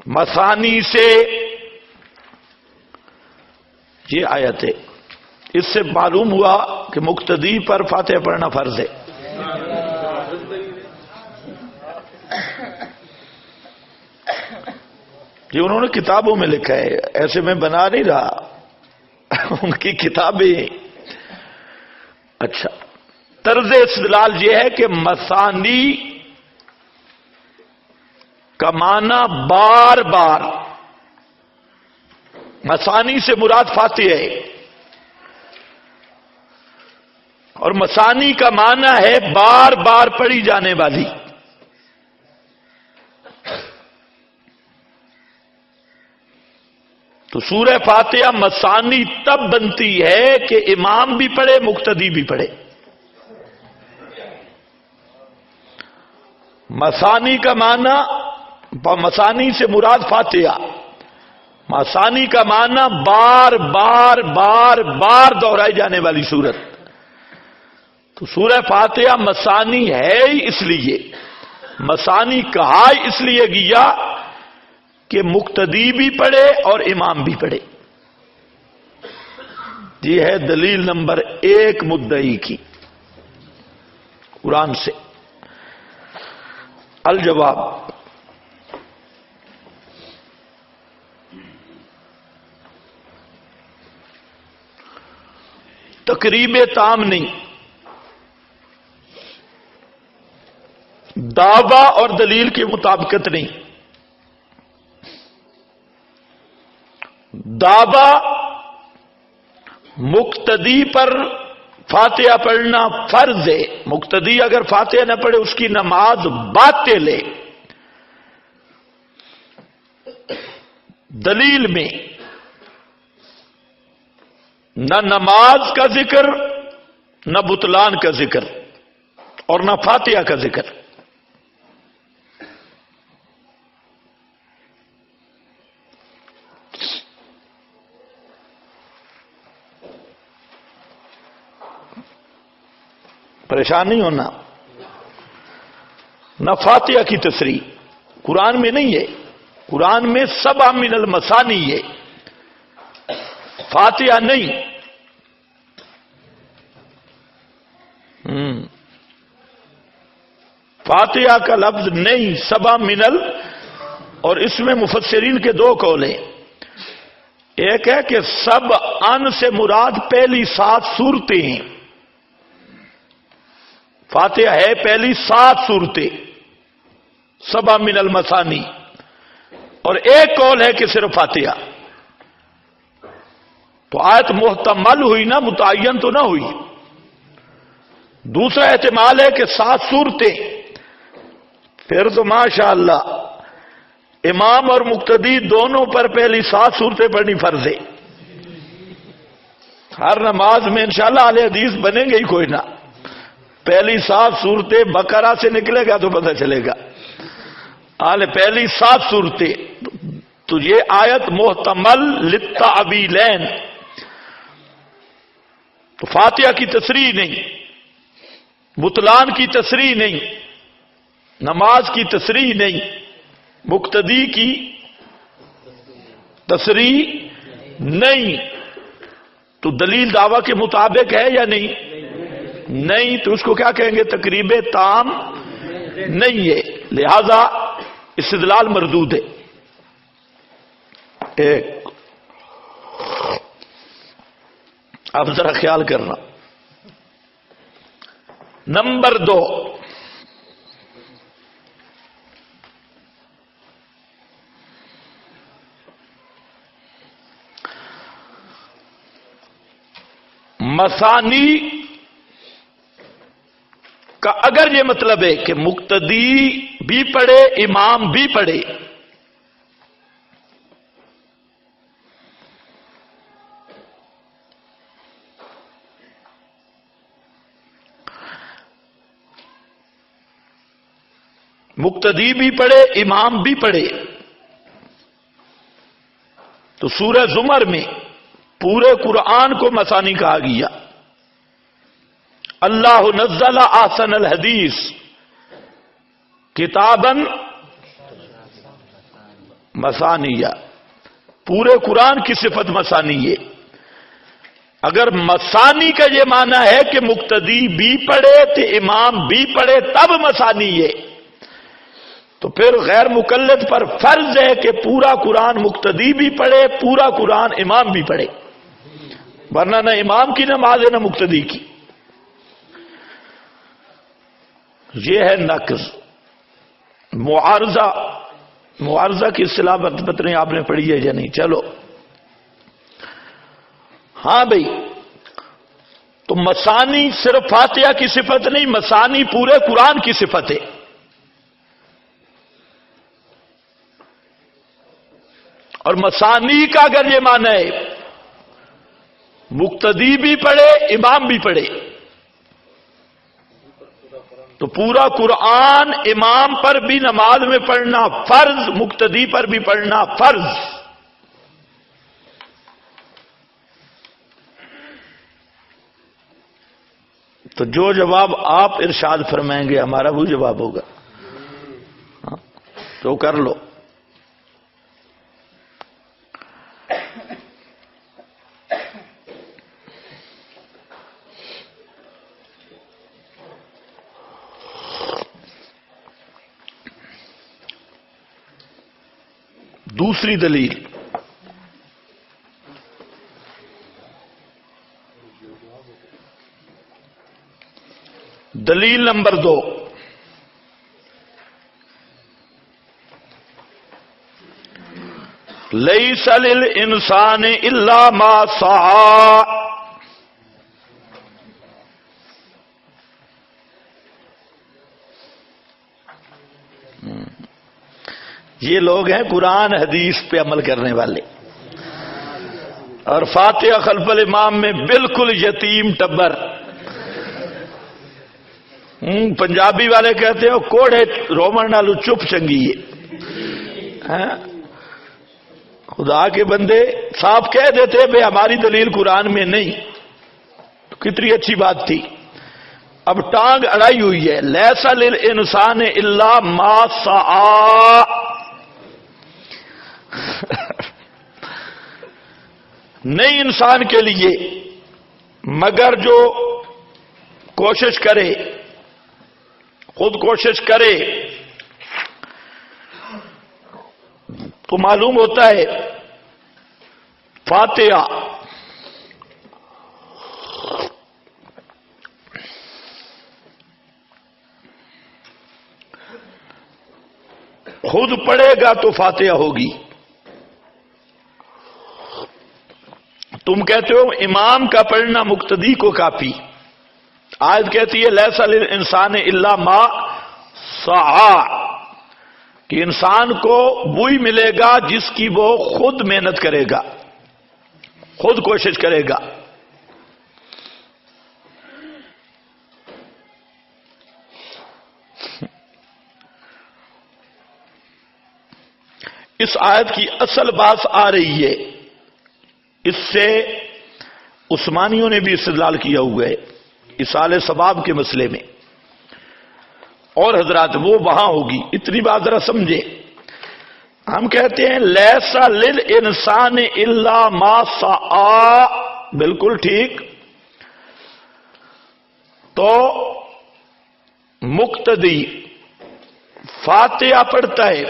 مثانی سے یہ آیت ہے۔ اس سے معلوم ہوا کہ مقتدی پر فاتحہ پڑھنا فرض ہے۔ یہ انہوں نے کتابوں میں لکھا ہے، ایسے میں بنا نہیں رہا، ان کی کتابیں۔ اچھا، طرز استدلال یہ ہے کہ مثانی کا معنی بار بار، مثانی سے مراد فاتحہ ہے، اور مثانی کا معنی ہے بار بار پڑھی جانے والی۔ تو سورہ فاتحہ مثانی تب بنتی ہے کہ امام بھی پڑھے، مقتدی بھی پڑھے۔ مسانی کا معنی، مسانی سے مراد فاتحہ، مسانی کا معنی بار بار بار بار دہرائی جانے والی سورت. تو سورہ فاتحہ مسانی ہے ہی اس لیے، مسانی کہا اس لیے گیا کہ مقتدی بھی پڑھے اور امام بھی پڑھے. یہ ہے دلیل نمبر 1 مدعی کی قرآن سے. الجواب، تقریب تام نہیں، دعویٰ اور دلیل کی مطابقت نہیں. دعویٰ مقتدی پر فاتحہ پڑھنا فرض ہے، مقتدی اگر فاتحہ نہ پڑھے اس کی نماز باطل ہے. دلیل میں نہ نماز کا ذکر، نہ بطلان کا ذکر، اور نہ فاتحہ کا ذکر. پریشان نہیں ہونا. نہ فاتحہ کی تصریح قرآن میں نہیں ہے، قرآن میں سبع من المثانی ہے، فاتحہ نہیں. فاتحہ کا لفظ نہیں، سبع من اور اس میں مفسرین کے 2 قول ہیں. ایک ہے کہ سب ان سے مراد پہلی 7 صورتیں ہیں، فاتحہ ہے پہلی 7 صورتیں، سبع من المثانی. اور ایک قول ہے کہ صرف فاتحہ. تو آیت محتمل ہوئی نا، متعین تو نہ ہوئی. دوسرا احتمال ہے کہ 7 صورتیں، پھر تو ماشاءاللہ امام اور مقتدی دونوں پر پہلی 7 صورتیں پڑھنی فرض ہے. ہر نماز میں انشاءاللہ اہل حدیث بنیں گے ہی کوئی نہ. پہلی 7 صورتیں بقرہ سے نکلے گا تو پتہ چلے گا. پہلی 7 صورتیں. تو یہ آیت محتمل للتعویلین. تو فاتحہ کی تصریح نہیں، بطلان کی تصریح نہیں، نماز کی تصریح نہیں، مقتدی کی تصریح نہیں. تو دلیل دعویٰ کے مطابق ہے یا نہیں؟ نہیں. تو اس کو کیا کہیں گے؟ تقریب تام نہیں ہے، لہذا استدلال مردود ہے. ایک اب ذرا خیال کرنا. نمبر 2، مثانی کا اگر یہ مطلب ہے کہ مقتدی بھی پڑھے امام بھی پڑھے، مقتدی بھی پڑھے امام بھی پڑھے، تو سورہ زمر میں پورے قرآن کو مثانی کہا گیا. اللہ نزل احسن الحدیث کتابا مثانیہ. پورے قرآن کی صفت مثانی ہے. اگر مثانی کا یہ معنی ہے کہ مقتدی بھی پڑھے تو امام بھی پڑھے تب مثانی ہے، تو پھر غیر مقلد پر فرض ہے کہ پورا قرآن مقتدی بھی پڑھے، پورا قرآن امام بھی پڑھے، ورنہ نہ امام کی نماز ہے نہ مقتدی کی. یہ ہے نقض. معارضہ کی اصطلاح پتہ نہیں آپ نے پڑھی ہے یا نہیں. چلو ہاں بھائی، تو مثانی صرف فاتحہ کی صفت نہیں، مثانی پورے قرآن کی صفت ہے. اور مثانی کا اگر یہ معنی ہے مقتدی بھی پڑھے امام بھی پڑھے، تو پورا قرآن امام پر بھی نماز میں پڑھنا فرض، مقتدی پر بھی پڑھنا فرض. تو جو جواب آپ ارشاد فرمائیں گے ہمارا وہ جواب ہوگا. تو کر لو. دوسری دلیل، دلیل نمبر 2، لیس للانسان الا ما سعى. یہ لوگ ہیں قرآن حدیث پہ عمل کرنے والے، اور فاتحہ خلف الامام میں بالکل یتیم ٹبر. پنجابی والے کہتے ہیں کوڑے رومن نالو چپ چنگی ہے. خدا کے بندے صاحب کہہ دیتے بھئی ہماری دلیل قرآن میں نہیں، تو کتنی اچھی بات تھی. اب ٹانگ اڑائی ہوئی ہے. لیس للانسان الا ما سعى. نہیں انسان کے لیے مگر جو کوشش کرے، خود کوشش کرے. تو معلوم ہوتا ہے فاتحہ خود پڑھے گا تو فاتحہ ہوگی. تم کہتے ہو امام کا پڑھنا مقتدی کو کافی. آیت کہتی ہے لیس للانسان الا ما سعى، کہ انسان کو وہی ملے گا جس کی وہ خود محنت کرے گا، خود کوشش کرے گا. اس آیت کی اصل بات آ رہی ہے، اس سے عثمانیوں نے بھی استدلال کیا ہوا ہے اصال ثواب کے مسئلے میں، اور حضرات وہ وہاں ہوگی. اتنی بات ذرا سمجھے. ہم کہتے ہیں لیس للانسان الا ما سعى، بالکل ٹھیک. تو مقتدی فاتحہ پڑھتا ہے،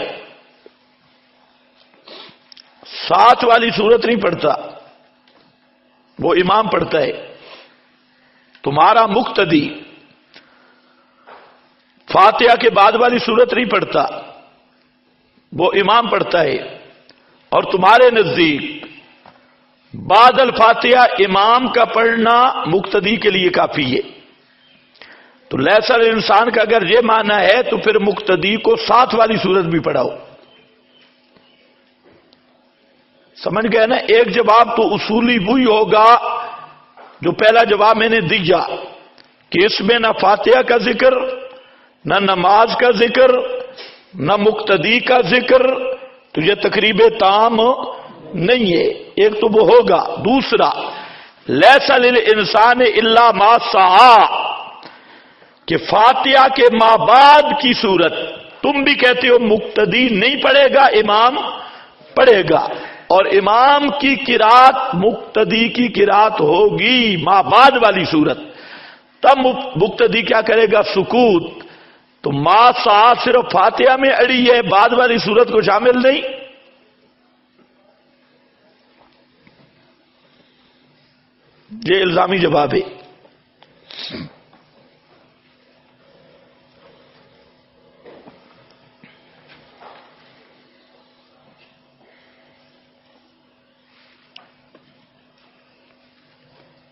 ساتھ والی صورت نہیں پڑھتا، وہ امام پڑھتا ہے. تمہارا مقتدی فاتحہ کے بعد والی صورت نہیں پڑھتا، وہ امام پڑھتا ہے. اور تمہارے نزدیک بعد الفاتحہ امام کا پڑھنا مقتدی کے لیے کافی ہے. تو لیس الانسان کا اگر یہ معنی ہے تو پھر مقتدی کو ساتھ والی صورت بھی پڑھاؤ. سمجھ گئے نا؟ ایک جواب تو اصولی وہی ہوگا جو پہلا جواب میں نے دیا کہ اس میں نہ فاتحہ کا ذکر، نہ نماز کا ذکر، نہ مقتدی کا ذکر، تو یہ تقریب تام نہیں ہے. ایک تو وہ ہوگا. دوسرا لیس للانسان الا ما سعى، کہ فاتحہ کے ماں بعد کی صورت تم بھی کہتے ہو مقتدی نہیں پڑھے گا، امام پڑھے گا. اور امام کی قرات مقتدی کی قرات ہوگی ماں بعد والی صورت. تب مقتدی کیا کرے گا؟ سکوت. تو ما سعى صرف فاتحہ میں اڑی ہے، بعد والی صورت کو شامل نہیں. یہ الزامی جواب ہے.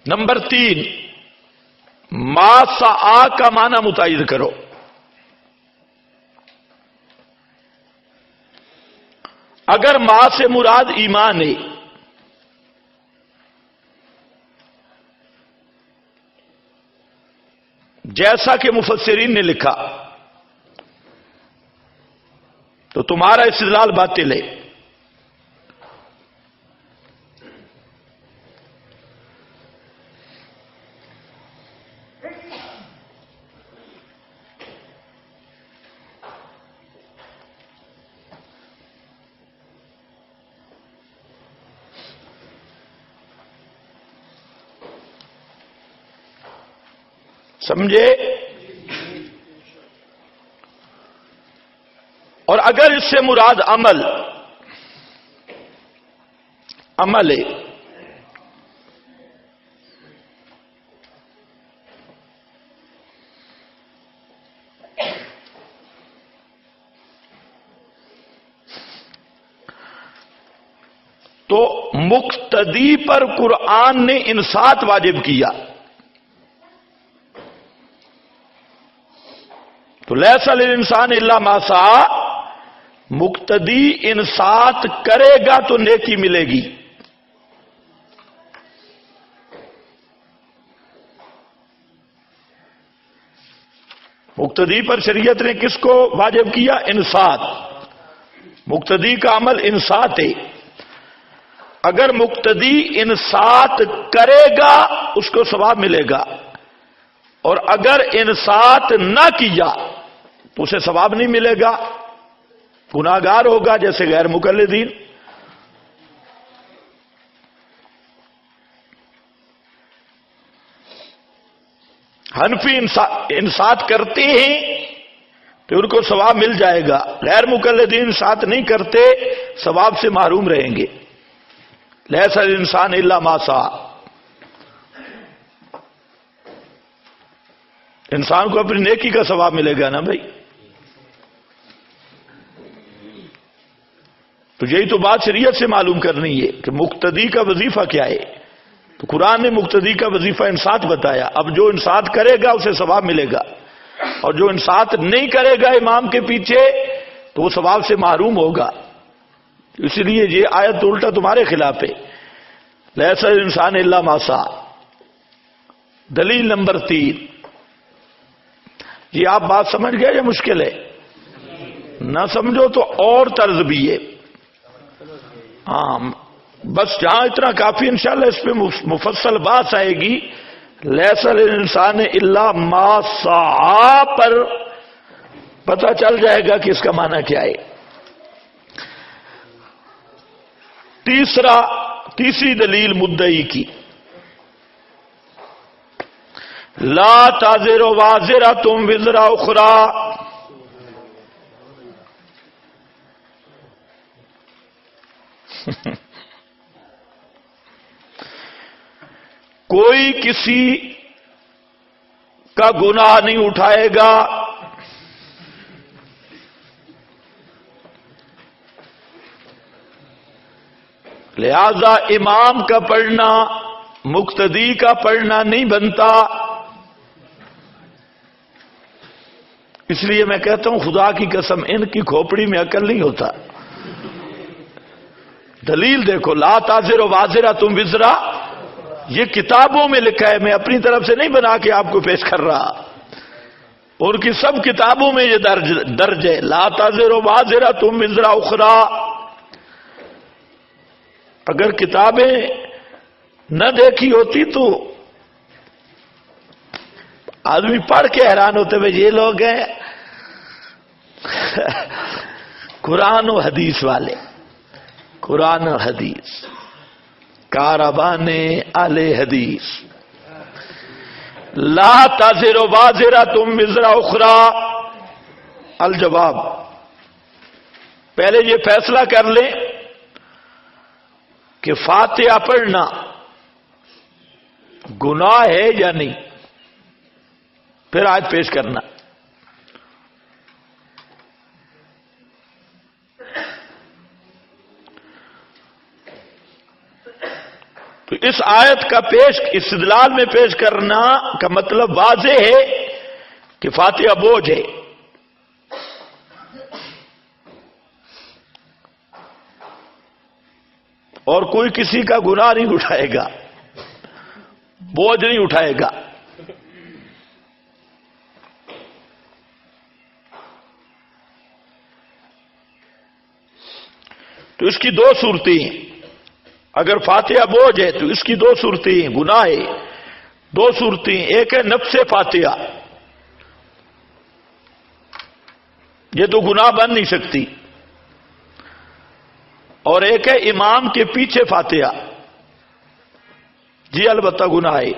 نمبر 3، ما سعى کا معنی متعین کرو. اگر ما سے مراد ایمان ہے، جیسا کہ مفسرین نے لکھا تو تمہارا استدلال باطل ہے. سمجھے؟ اور اگر اس سے مراد عمل ہے تو مقتدی پر قرآن نے انصات واجب کیا. تو لیس للانسان الا ما سعی، مقتدی انصات کرے گا تو نیکی ملے گی. مقتدی پر شریعت نے کس کو واجب کیا؟ انصات. مقتدی کا عمل انصات ہے. اگر مقتدی انصات کرے گا اس کو ثواب ملے گا، اور اگر انصات نہ کیا تو اسے ثواب نہیں ملے گا، گناہگار ہوگا جیسے غیر مقلدین. حنفی انصات کرتے ہیں تو ان کو ثواب مل جائے گا، غیر مقلدین انصات نہیں کرتے، ثواب سے محروم رہیں گے. لیس الانسان الا ما سعی. انسان کو اپنی نیکی کا ثواب ملے گا نا بھائی. تو یہی تو بات شریعت سے معلوم کرنی ہے کہ مقتدی کا وظیفہ کیا ہے. تو قرآن نے مقتدی کا وظیفہ انصات بتایا. اب جو انصات کرے گا اسے ثواب ملے گا، اور جو انصات نہیں کرے گا امام کے پیچھے تو وہ ثواب سے محروم ہوگا. اس لیے یہ آیت الٹا تمہارے خلاف ہے. لیس الانسان الا ما سعی. دلیل نمبر 3. یہ آپ بات سمجھ گئے یا مشکل ہے؟ نہ سمجھو تو اور طرز بھی ہے. ہاں بس جہاں اتنا کافی، انشاءاللہ اس پہ مفصل بات آئے گی. لیس الانسان الا ما سعی پر پتہ چل جائے گا کہ اس کا معنی کیا ہے. تیسری دلیل مدعی کی، لا تازر وازرۃ وزر اخری. کوئی کسی کا گناہ نہیں اٹھائے گا، لہذا امام کا پڑھنا مقتدی کا پڑھنا نہیں بنتا. اس لیے میں کہتا ہوں خدا کی قسم ان کی کھوپڑی میں عقل نہیں ہوتا. دلیل دیکھو، لا تازر وازرۃ وزر، یہ کتابوں میں لکھا ہے، میں اپنی طرف سے نہیں بنا کے آپ کو پیش کر رہا. ان کی سب کتابوں میں یہ درج ہے، لا تازر وازرۃ وزر اخری. اگر کتابیں نہ دیکھی ہوتی تو آدمی پڑھ کے حیران ہوتے ہوئے یہ لوگ ہیں قرآن و حدیث والے. قرآن و حدیث، کاروان اہل حدیث. لا تزر وازرۃ وزر اخری. الجواب، پہلے یہ فیصلہ کر لیں کہ فاتحہ پڑھنا گناہ ہے یا نہیں، پھر آیت پیش کرنا. تو اس آیت کا استدلال میں پیش کرنا کا مطلب واضح ہے کہ فاتحہ بوجھ ہے. اور کوئی کسی کا گناہ نہیں اٹھائے گا، بوجھ نہیں اٹھائے گا. تو اس کی دو صورتیں ہیں. اگر فاتحہ بوجھ ہے تو اس کی دو صورتیں ہیں، گناہ ہے. دو صورتیں، ایک ہے نفس فاتحہ، یہ تو گناہ بن نہیں سکتی، اور ایک ہے امام کے پیچھے فاتحہ، جی البتہ گناہ ہے.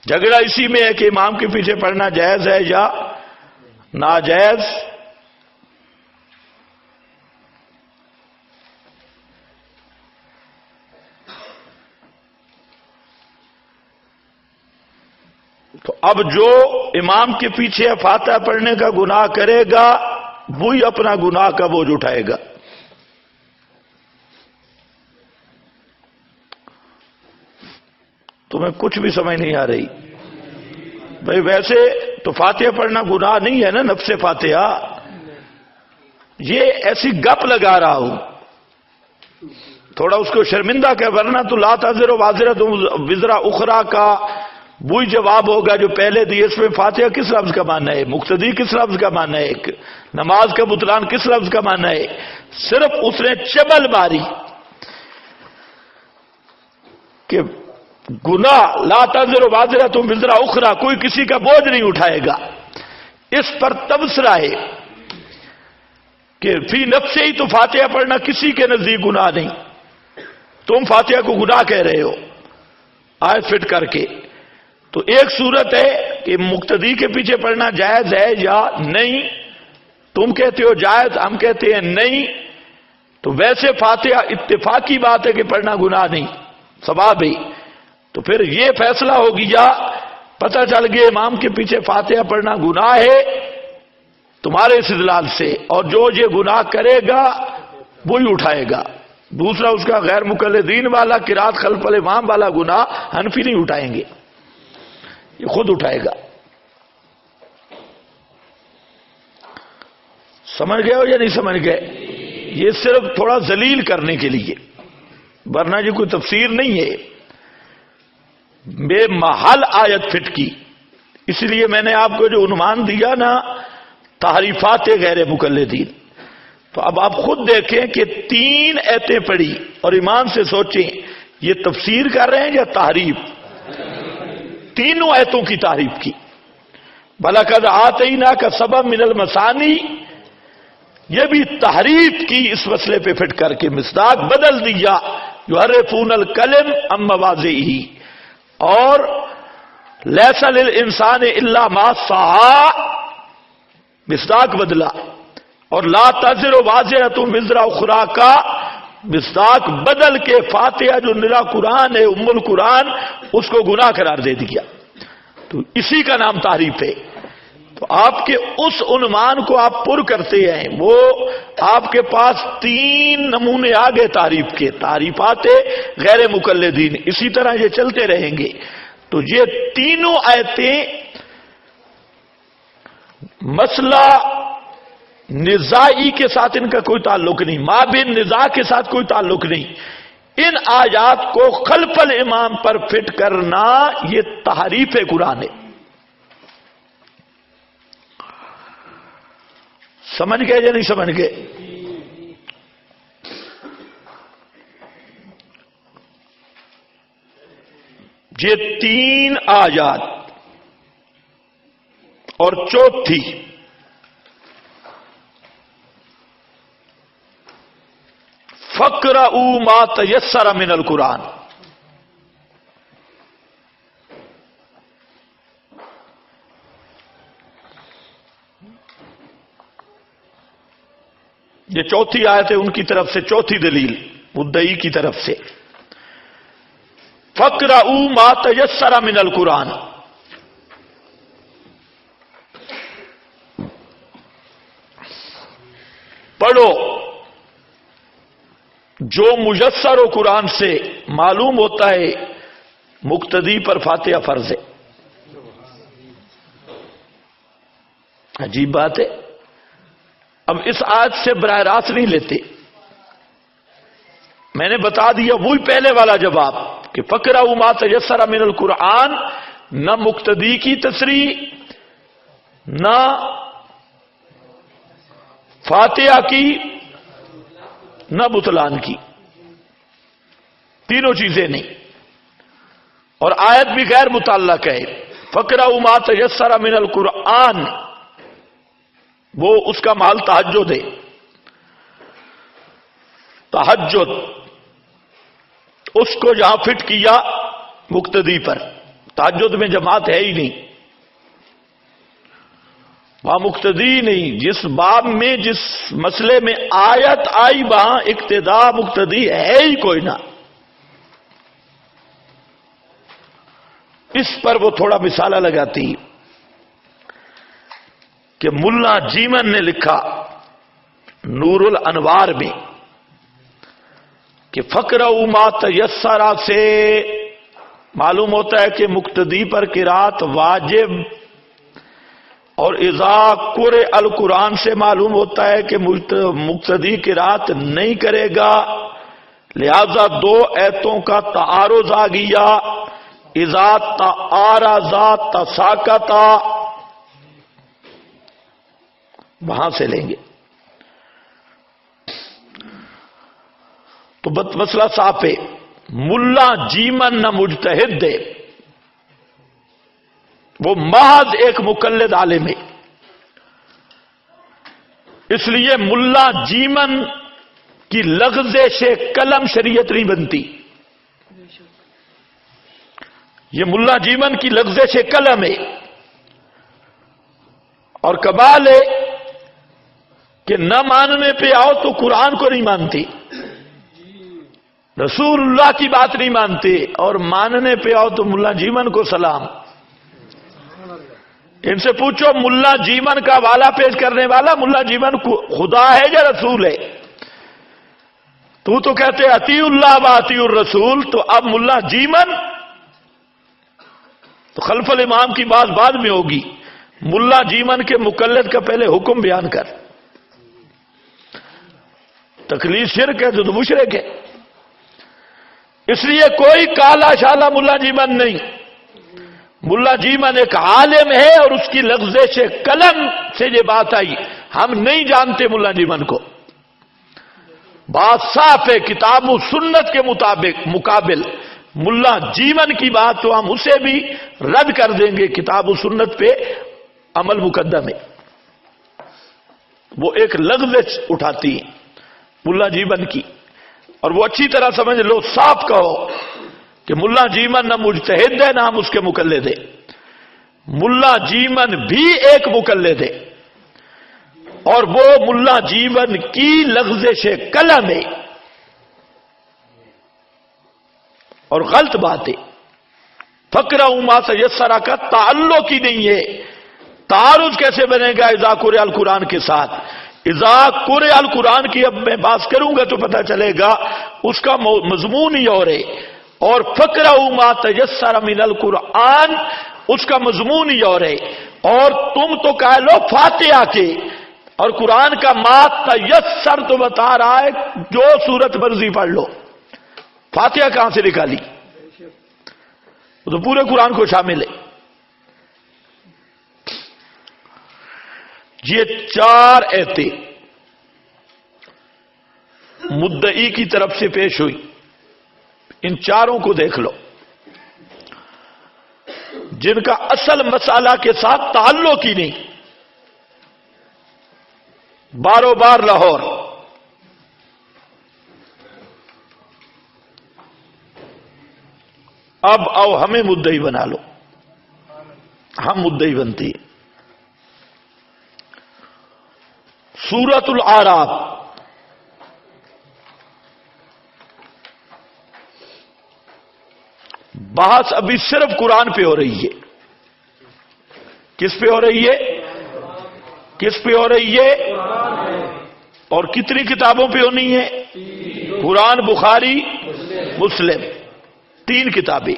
جھگڑا اسی میں ہے کہ امام کے پیچھے پڑھنا جائز ہے یا ناجائز. تو اب جو امام کے پیچھے فاتحہ پڑھنے کا گناہ کرے گا وہی اپنا گناہ کا بوجھ اٹھائے گا. تمہیں کچھ بھی سمجھ نہیں آ رہی بھائی؟ ویسے تو فاتحہ پڑھنا گناہ نہیں ہے نا، نفس فاتحہ. یہ ایسی گپ لگا رہا ہوں، تھوڑا اس کو شرمندہ کیا، ورنہ تو لا تزر وازرۃ وزر اخرى کا وہی جواب ہوگا جو پہلے دیے. اس میں فاتحہ کس لفظ کا معنی ہے، مقتدی کس لفظ کا معنی ہے، نماز کا بطلان کس لفظ کا معنی ہے. صرف اس نے چبل ماری کہ گناہ لا تزر وازرۃ وزر اخرى، کوئی کسی کا بوجھ نہیں اٹھائے گا. اس پر تبصرہ ہے کہ فی نفس ہی تو فاتحہ پڑھنا کسی کے نزدیک گناہ نہیں. تم فاتحہ کو گناہ کہہ رہے ہو آیت فٹ کر کے. تو ایک صورت ہے کہ مقتدی کے پیچھے پڑھنا جائز ہے یا نہیں. تم کہتے ہو جائز، ہم کہتے ہیں نہیں. تو ویسے فاتحہ اتفاقی بات ہے کہ پڑھنا گناہ نہیں، ثواب ہے. تو پھر یہ فیصلہ ہو گیا، پتہ چل گیا امام کے پیچھے فاتحہ پڑھنا گناہ ہے تمہارے استدلال سے، اور جو یہ گناہ کرے گا وہی اٹھائے گا. دوسرا اس کا غیر مقلدین والا قرات خلف الامام والا گناہ حنفی نہیں اٹھائیں گے، یہ خود اٹھائے گا. سمجھ گئے ہو یا نہیں سمجھ گئے؟ یہ صرف تھوڑا ذلیل کرنے کے لیے، ورنہ یہ کوئی تفسیر نہیں ہے. بے محل آیت فٹ کی. اس لیے میں نے آپ کو جو عنوان دیا نا، تحریفات غیر مقلدین. تو اب آپ خود دیکھیں کہ 3 ایتیں پڑھی اور ایمان سے سوچیں یہ تفسیر کر رہے ہیں یا تحریف؟ تینوں ایتوں کی تعریف کی. بَلَقَدْ آتَيْنَاكَ سَبَبًا مِنَ الْمَثَانِي، یہ بھی تحریف کی اس مسئلے پہ فٹ کر کے مصداق بدل دیا. يُحَرِّفُونَ الْكَلِمَ عَن مَّوَاضِعِهِ، اور لَيْسَ لِلْإِنسَانِ إِلَّا مَا سَعَىٰ، مصداق بدلا. اور لا تزر وازرۃ وزر اخرى کا مصداق بدل کے فاتحہ جو نرا قرآن ہے، ام القرآن، اس کو گناہ قرار دے دیا. تو اسی کا نام تعریف ہے. تو آپ کے اس عنوان کو آپ پر کرتے ہیں، وہ آپ کے پاس 3 نمونے آگے تعریف کے، تعریفات غیر مقلدین. اسی طرح یہ چلتے رہیں گے. تو یہ تینوں آیتیں مسئلہ نزاعی کے ساتھ ان کا کوئی تعلق نہیں، مابین نزاع کے ساتھ کوئی تعلق نہیں. ان آیات کو خلف الامام پر فٹ کرنا یہ تحریف قرآن ہے. سمجھ گئے یا نہیں سمجھ گئے؟ یہ 3 آیات اور چوتھی فَاقْرَؤُوا مَا تَيَسَّرَ مِنَ الْقُرْآنِ، یہ چوتھی آیت ہے ان کی طرف سے، چوتھی دلیل مدعی کی طرف سے. فَاقْرَؤُوا مَا تَيَسَّرَ مِنَ الْقُرْآنِ، پڑھو جو میسر و قرآن سے معلوم ہوتا ہے. مقتدی پر فاتحہ فرض ہے. عجیب بات ہے. اب اس آیت سے براہ راست نہیں لیتے، میں نے بتا دیا وہی پہلے والا جواب کہ فقرؤ ما تیسر من القرآن، نہ مقتدی کی تصریح، نہ فاتحہ کی، نہ بطلان کی، تینوں چیزیں نہیں. اور آیت بھی غیر متعلق ہے. فقرؤ ما تیسر من القرآن، وہ اس کا محل تہجد ہے. تہجد اس کو جہاں فٹ کیا مقتدی پر، تہجد میں جماعت ہے ہی نہیں، وہاں مقتدی نہیں. جس باب میں جس مسئلے میں آیت آئی وہاں اقتداء مقتدی ہے ہی کوئی نہ. اس پر وہ تھوڑا مثالہ لگاتی کہ ملا جیمن نے لکھا نور الانوار میں کہ فقرؤ ما تیسر سے معلوم ہوتا ہے کہ مقتدی پر قرات واجب، اور اذا قرئ القرآن سے معلوم ہوتا ہے کہ مقتدی قرات نہیں کرے گا. لہذا دو ایتوں کا تعارض آ گیا. اذا تعارض تساقطا، وہاں سے لیں گے. تو مسئلہ صاف ہے. ملا جیمن نہ مجتہد دے، وہ محض ایک مقلد عالم ہے. اس لیے ملا جیمن کی لغزش قلم شریعت نہیں بنتی. یہ ملا جیمن کی لغزش قلم ہے. اور کمال ہے کہ نہ ماننے پہ آؤ تو قرآن کو نہیں مانتی، رسول اللہ کی بات نہیں مانتے، اور ماننے پہ آؤ تو ملا جیمن کو سلام. ان سے پوچھو ملا جیمن کا والا پیش کرنے والا ملا جیمن خدا ہے یا رسول ہے؟ تو کہتے اطیع اللہ و اطیع الرسول، تو اب ملا جیمن تو خلف الامام کی بات بعد میں ہوگی. ملا جیمن کے مقلد کا پہلے حکم بیان کر. تقلید شرک ہے تو مشرک ہے. اس لیے کوئی کالا شالا ملا جیمن نہیں. ملا جیمن ایک عالم ہے اور اس کی لغزش قلم سے یہ بات آئی. ہم نہیں جانتے ملا جیمن کو. بات صاف ہے، کتاب و سنت کے مطابق مقابل ملا جیمن کی بات تو ہم اسے بھی رد کر دیں گے. کتاب و سنت پہ عمل مقدم ہے. وہ ایک لغزش اٹھاتی ہے ملا جیمن کی، اور وہ اچھی طرح سمجھ لو، صاف کہو کہ ملا جیمن نہ مجتہد ہے نہ ہم اس کے مقلد ہیں. ملا جیمن بھی ایک مقلد ہے، اور وہ ملا جیمن کی لغزش قلم ہے. اور غلط بات ہے. فقرؤ ما تیسر کا تعلق ہی نہیں ہے. تعارض کیسے بنے گا اذا قرئ القرآن کے ساتھ؟ اذا قرئ القرآن کی اب میں بات کروں گا تو پتہ چلے گا اس کا مضمون ہی اور ہے، اور فقرؤ ما تیسر من القرآن اس کا مضمون ہی اور ہے. اور تم تو کہہ لو فاتحہ کے، اور قرآن کا ما تیسر تو بتا رہا ہے جو سورت مرضی پڑھ لو. فاتحہ کہاں سے نکالی؟ وہ تو پورے قرآن کو شامل ہے. یہ چار ایتیں مدعی کی طرف سے پیش ہوئی. ان چاروں کو دیکھ لو جن کا اصل مسئلہ کے ساتھ تعلق ہی نہیں. بارو بار لاہور، اب آؤ ہمیں مدعی بنا لو، ہم مدعی بنتی ہے. سورۃ الاعراف بحث ابھی صرف قرآن پہ ہو رہی ہے. کس پہ ہو رہی ہے؟ کس پہ ہو رہی ہے؟ اور کتنی کتابوں پہ ہونی ہے؟ قرآن، بخاری، مسلم، 3 کتابیں.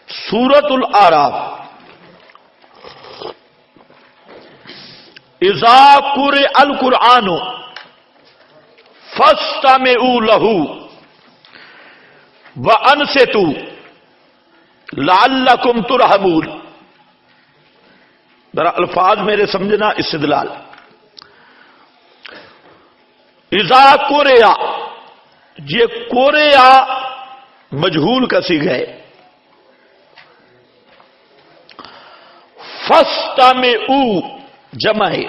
سورۃ الاعراف اذا قرئ القرآن فاستمعوا له وانصتوا لعلکم ترحمون. ذرا الفاظ میرے سمجھنا. استدلال. اذا قرئ، یہ قرئ مجہول کا صیغہ ہے. فاستمعوا جمع ہے،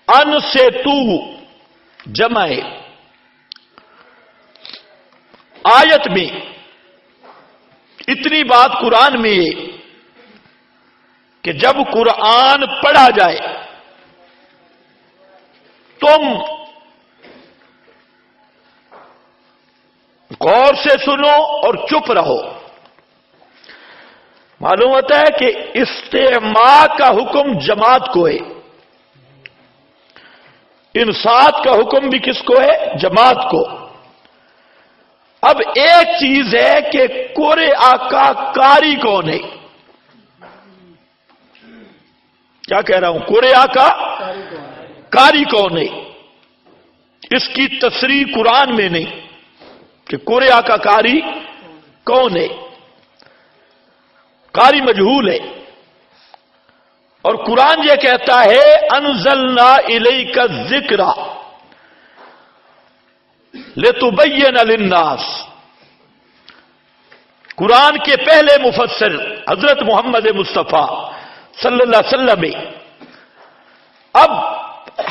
انصتوا جمع ہے. آیت میں اتنی بات قرآن میں ہے کہ جب قرآن پڑھا جائے تم غور سے سنو اور چپ رہو. معلوم ہوتا ہے کہ استماع کا حکم جماعت کو ہے، انصات کا حکم بھی کس کو ہے؟ جماعت کو. اب ایک چیز ہے کہ قرئ کا قاری کون ہے. کیا کہہ رہا ہوں؟ قرئ کا قاری کون ہے؟ اس کی تصریح قرآن میں نہیں کہ قرئ کا قاری کون ہے. قاری مجہول ہے. اور قرآن یہ کہتا ہے انزلنا الیک الذکر لتبین للناس. قرآن کے پہلے مفسر حضرت محمد مصطفیٰ صلی اللہ علیہ وسلم. اب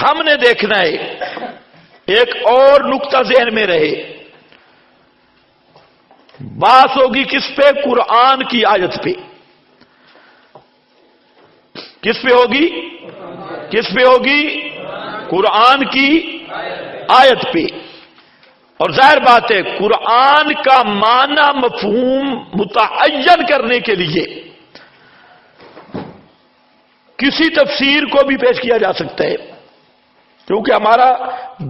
ہم نے دیکھنا ہے ایک اور نقطہ ذہن میں رہے. بات ہوگی کس پہ؟ قرآن کی آیت پہ. کس پہ ہوگی؟ کس پہ ہوگی؟ قرآن کی آیت پہ. اور ظاہر بات ہے قرآن کا معنی مفہوم متعین کرنے کے لیے کسی تفسیر کو بھی پیش کیا جا سکتا ہے، کیونکہ ہمارا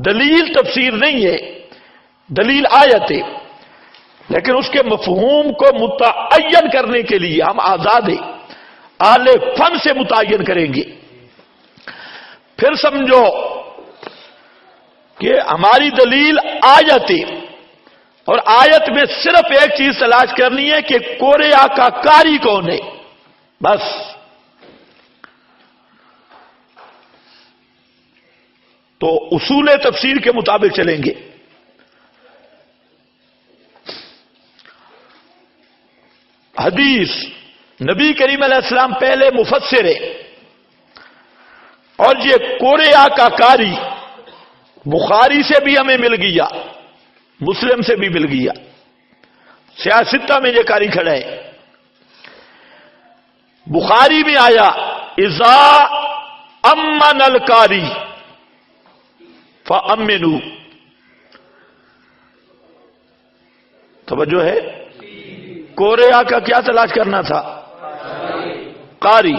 دلیل تفسیر نہیں ہے، دلیل آیت ہے. لیکن اس کے مفہوم کو متعین کرنے کے لیے ہم آزاد ہیں، اہل فن سے متعین کریں گے. پھر سمجھو کہ ہماری دلیل آیت ہے، اور آیت میں صرف ایک چیز تلاش کرنی ہے کہ قرئ کا قاری کون ہے. بس. تو اصول تفسیر کے مطابق چلیں گے. حدیث نبی کریم علیہ السلام پہلے مفسر ہے، اور یہ قرئ کا قاری بخاری سے بھی ہمیں مل گیا، مسلم سے بھی مل گیا. سیاستہ میں یہ قاری کھڑا ہے. بخاری میں آیا اذا امن القاری فامنوا. توجہ ہے؟ قرئ کا کیا تلاش کرنا تھا؟ قاری.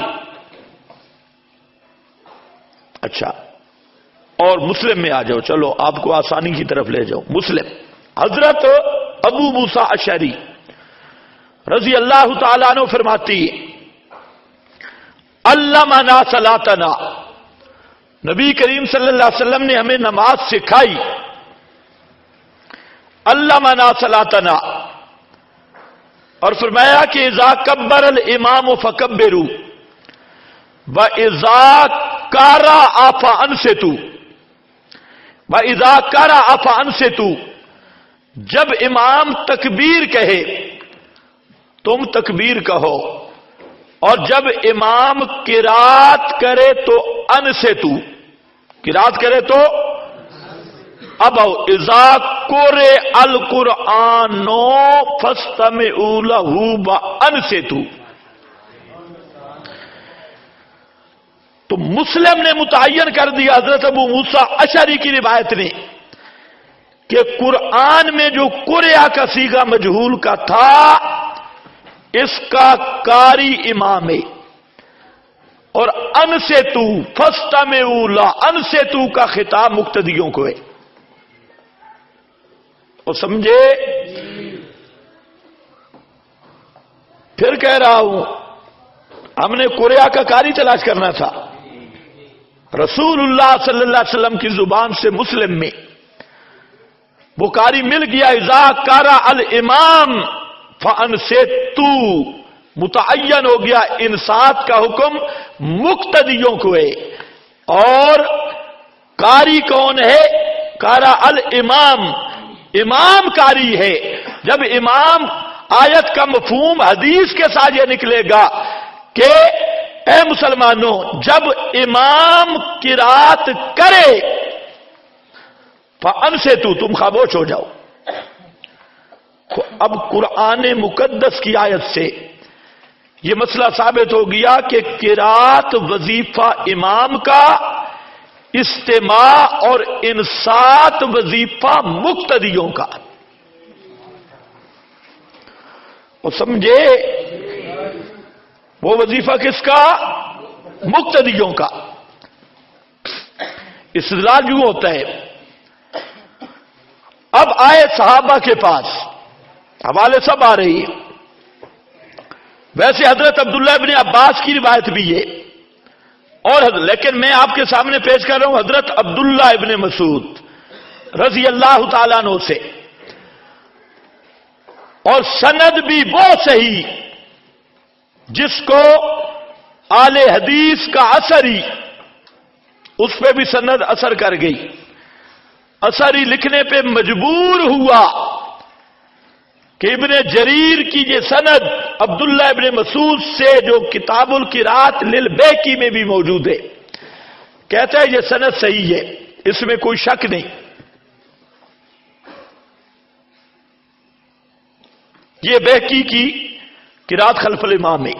اچھا، اور مسلم میں آ جاؤ. چلو آپ کو آسانی کی طرف لے جاؤ. مسلم حضرت ابو موسیٰ اشعری رضی اللہ تعالیٰ عنہ فرماتی ہے علمنا صلاتنا، نبی کریم صلی اللہ علیہ وسلم نے ہمیں نماز سکھائی. علمنا صلاتنا، اور فرمایا کہ اذا کبر الامام فکبروا واذا قرأ فانصتوا واذا قرأ فانصتوا. جب امام تکبیر کہے تم تکبیر کہو، اور جب امام قرات کرے تو انصتوا، قرات کرے تو اب اذا قرئ القرآن فاستمعوا له وانصتوا. تو مسلم نے متعین کر دیا حضرت ابو موسیٰ اشعری کی روایت نے کہ قرآن میں جو قرئ کا صیغہ مجہول کا تھا اس کا قاری امام ہے، اور انصتوا فاستمعوا لا انصتوا کا خطاب مقتدیوں کو ہے. اور سمجھے؟ پھر کہہ رہا ہوں ہم نے قرئ کا قاری تلاش کرنا تھا. رسول اللہ صلی اللہ علیہ وسلم کی زبان سے مسلم میں بخاری مل گیا، اذا قرأ الامام فانصتو، متعین ہو گیا انصات کا حکم مقتدیوں کو ہے۔ اور قاری کون ہے؟ قرأ الامام، امام قاری ہے۔ جب امام آیت کا مفہوم حدیث کے ساتھ یہ نکلے گا کہ اے مسلمانوں جب امام قرات کرے فانصتو، تم خاموش ہو جاؤ۔ اب قرآن مقدس کی آیت سے یہ مسئلہ ثابت ہو گیا کہ قرات وظیفہ امام کا، استماع اور انصات وظیفہ مقتدیوں کا۔ اور سمجھے وہ وظیفہ کس کا؟ مقتدیوں کا۔ استدلال یوں ہوتا ہے، اب آئے صحابہ کے پاس، حوالے سب آ رہی ہے، ویسے حضرت عبداللہ ابن عباس کی روایت بھی ہے، اور لیکن میں آپ کے سامنے پیش کر رہا ہوں حضرت عبداللہ ابن مسعود رضی اللہ تعالیٰ عنہ سے، اور سند بھی وہ صحیح جس کو آل حدیث کا اثر ہی، اس پہ بھی سند اثر کر گئی، اثر ہی لکھنے پہ مجبور ہوا کہ ابن جریر کی یہ سند عبداللہ ابن مسعود سے جو کتاب القرات للبیکی میں بھی موجود ہے، کہتا ہے یہ سند صحیح ہے، اس میں کوئی شک نہیں۔ یہ بیکی کی قرات خلف الامام ہے،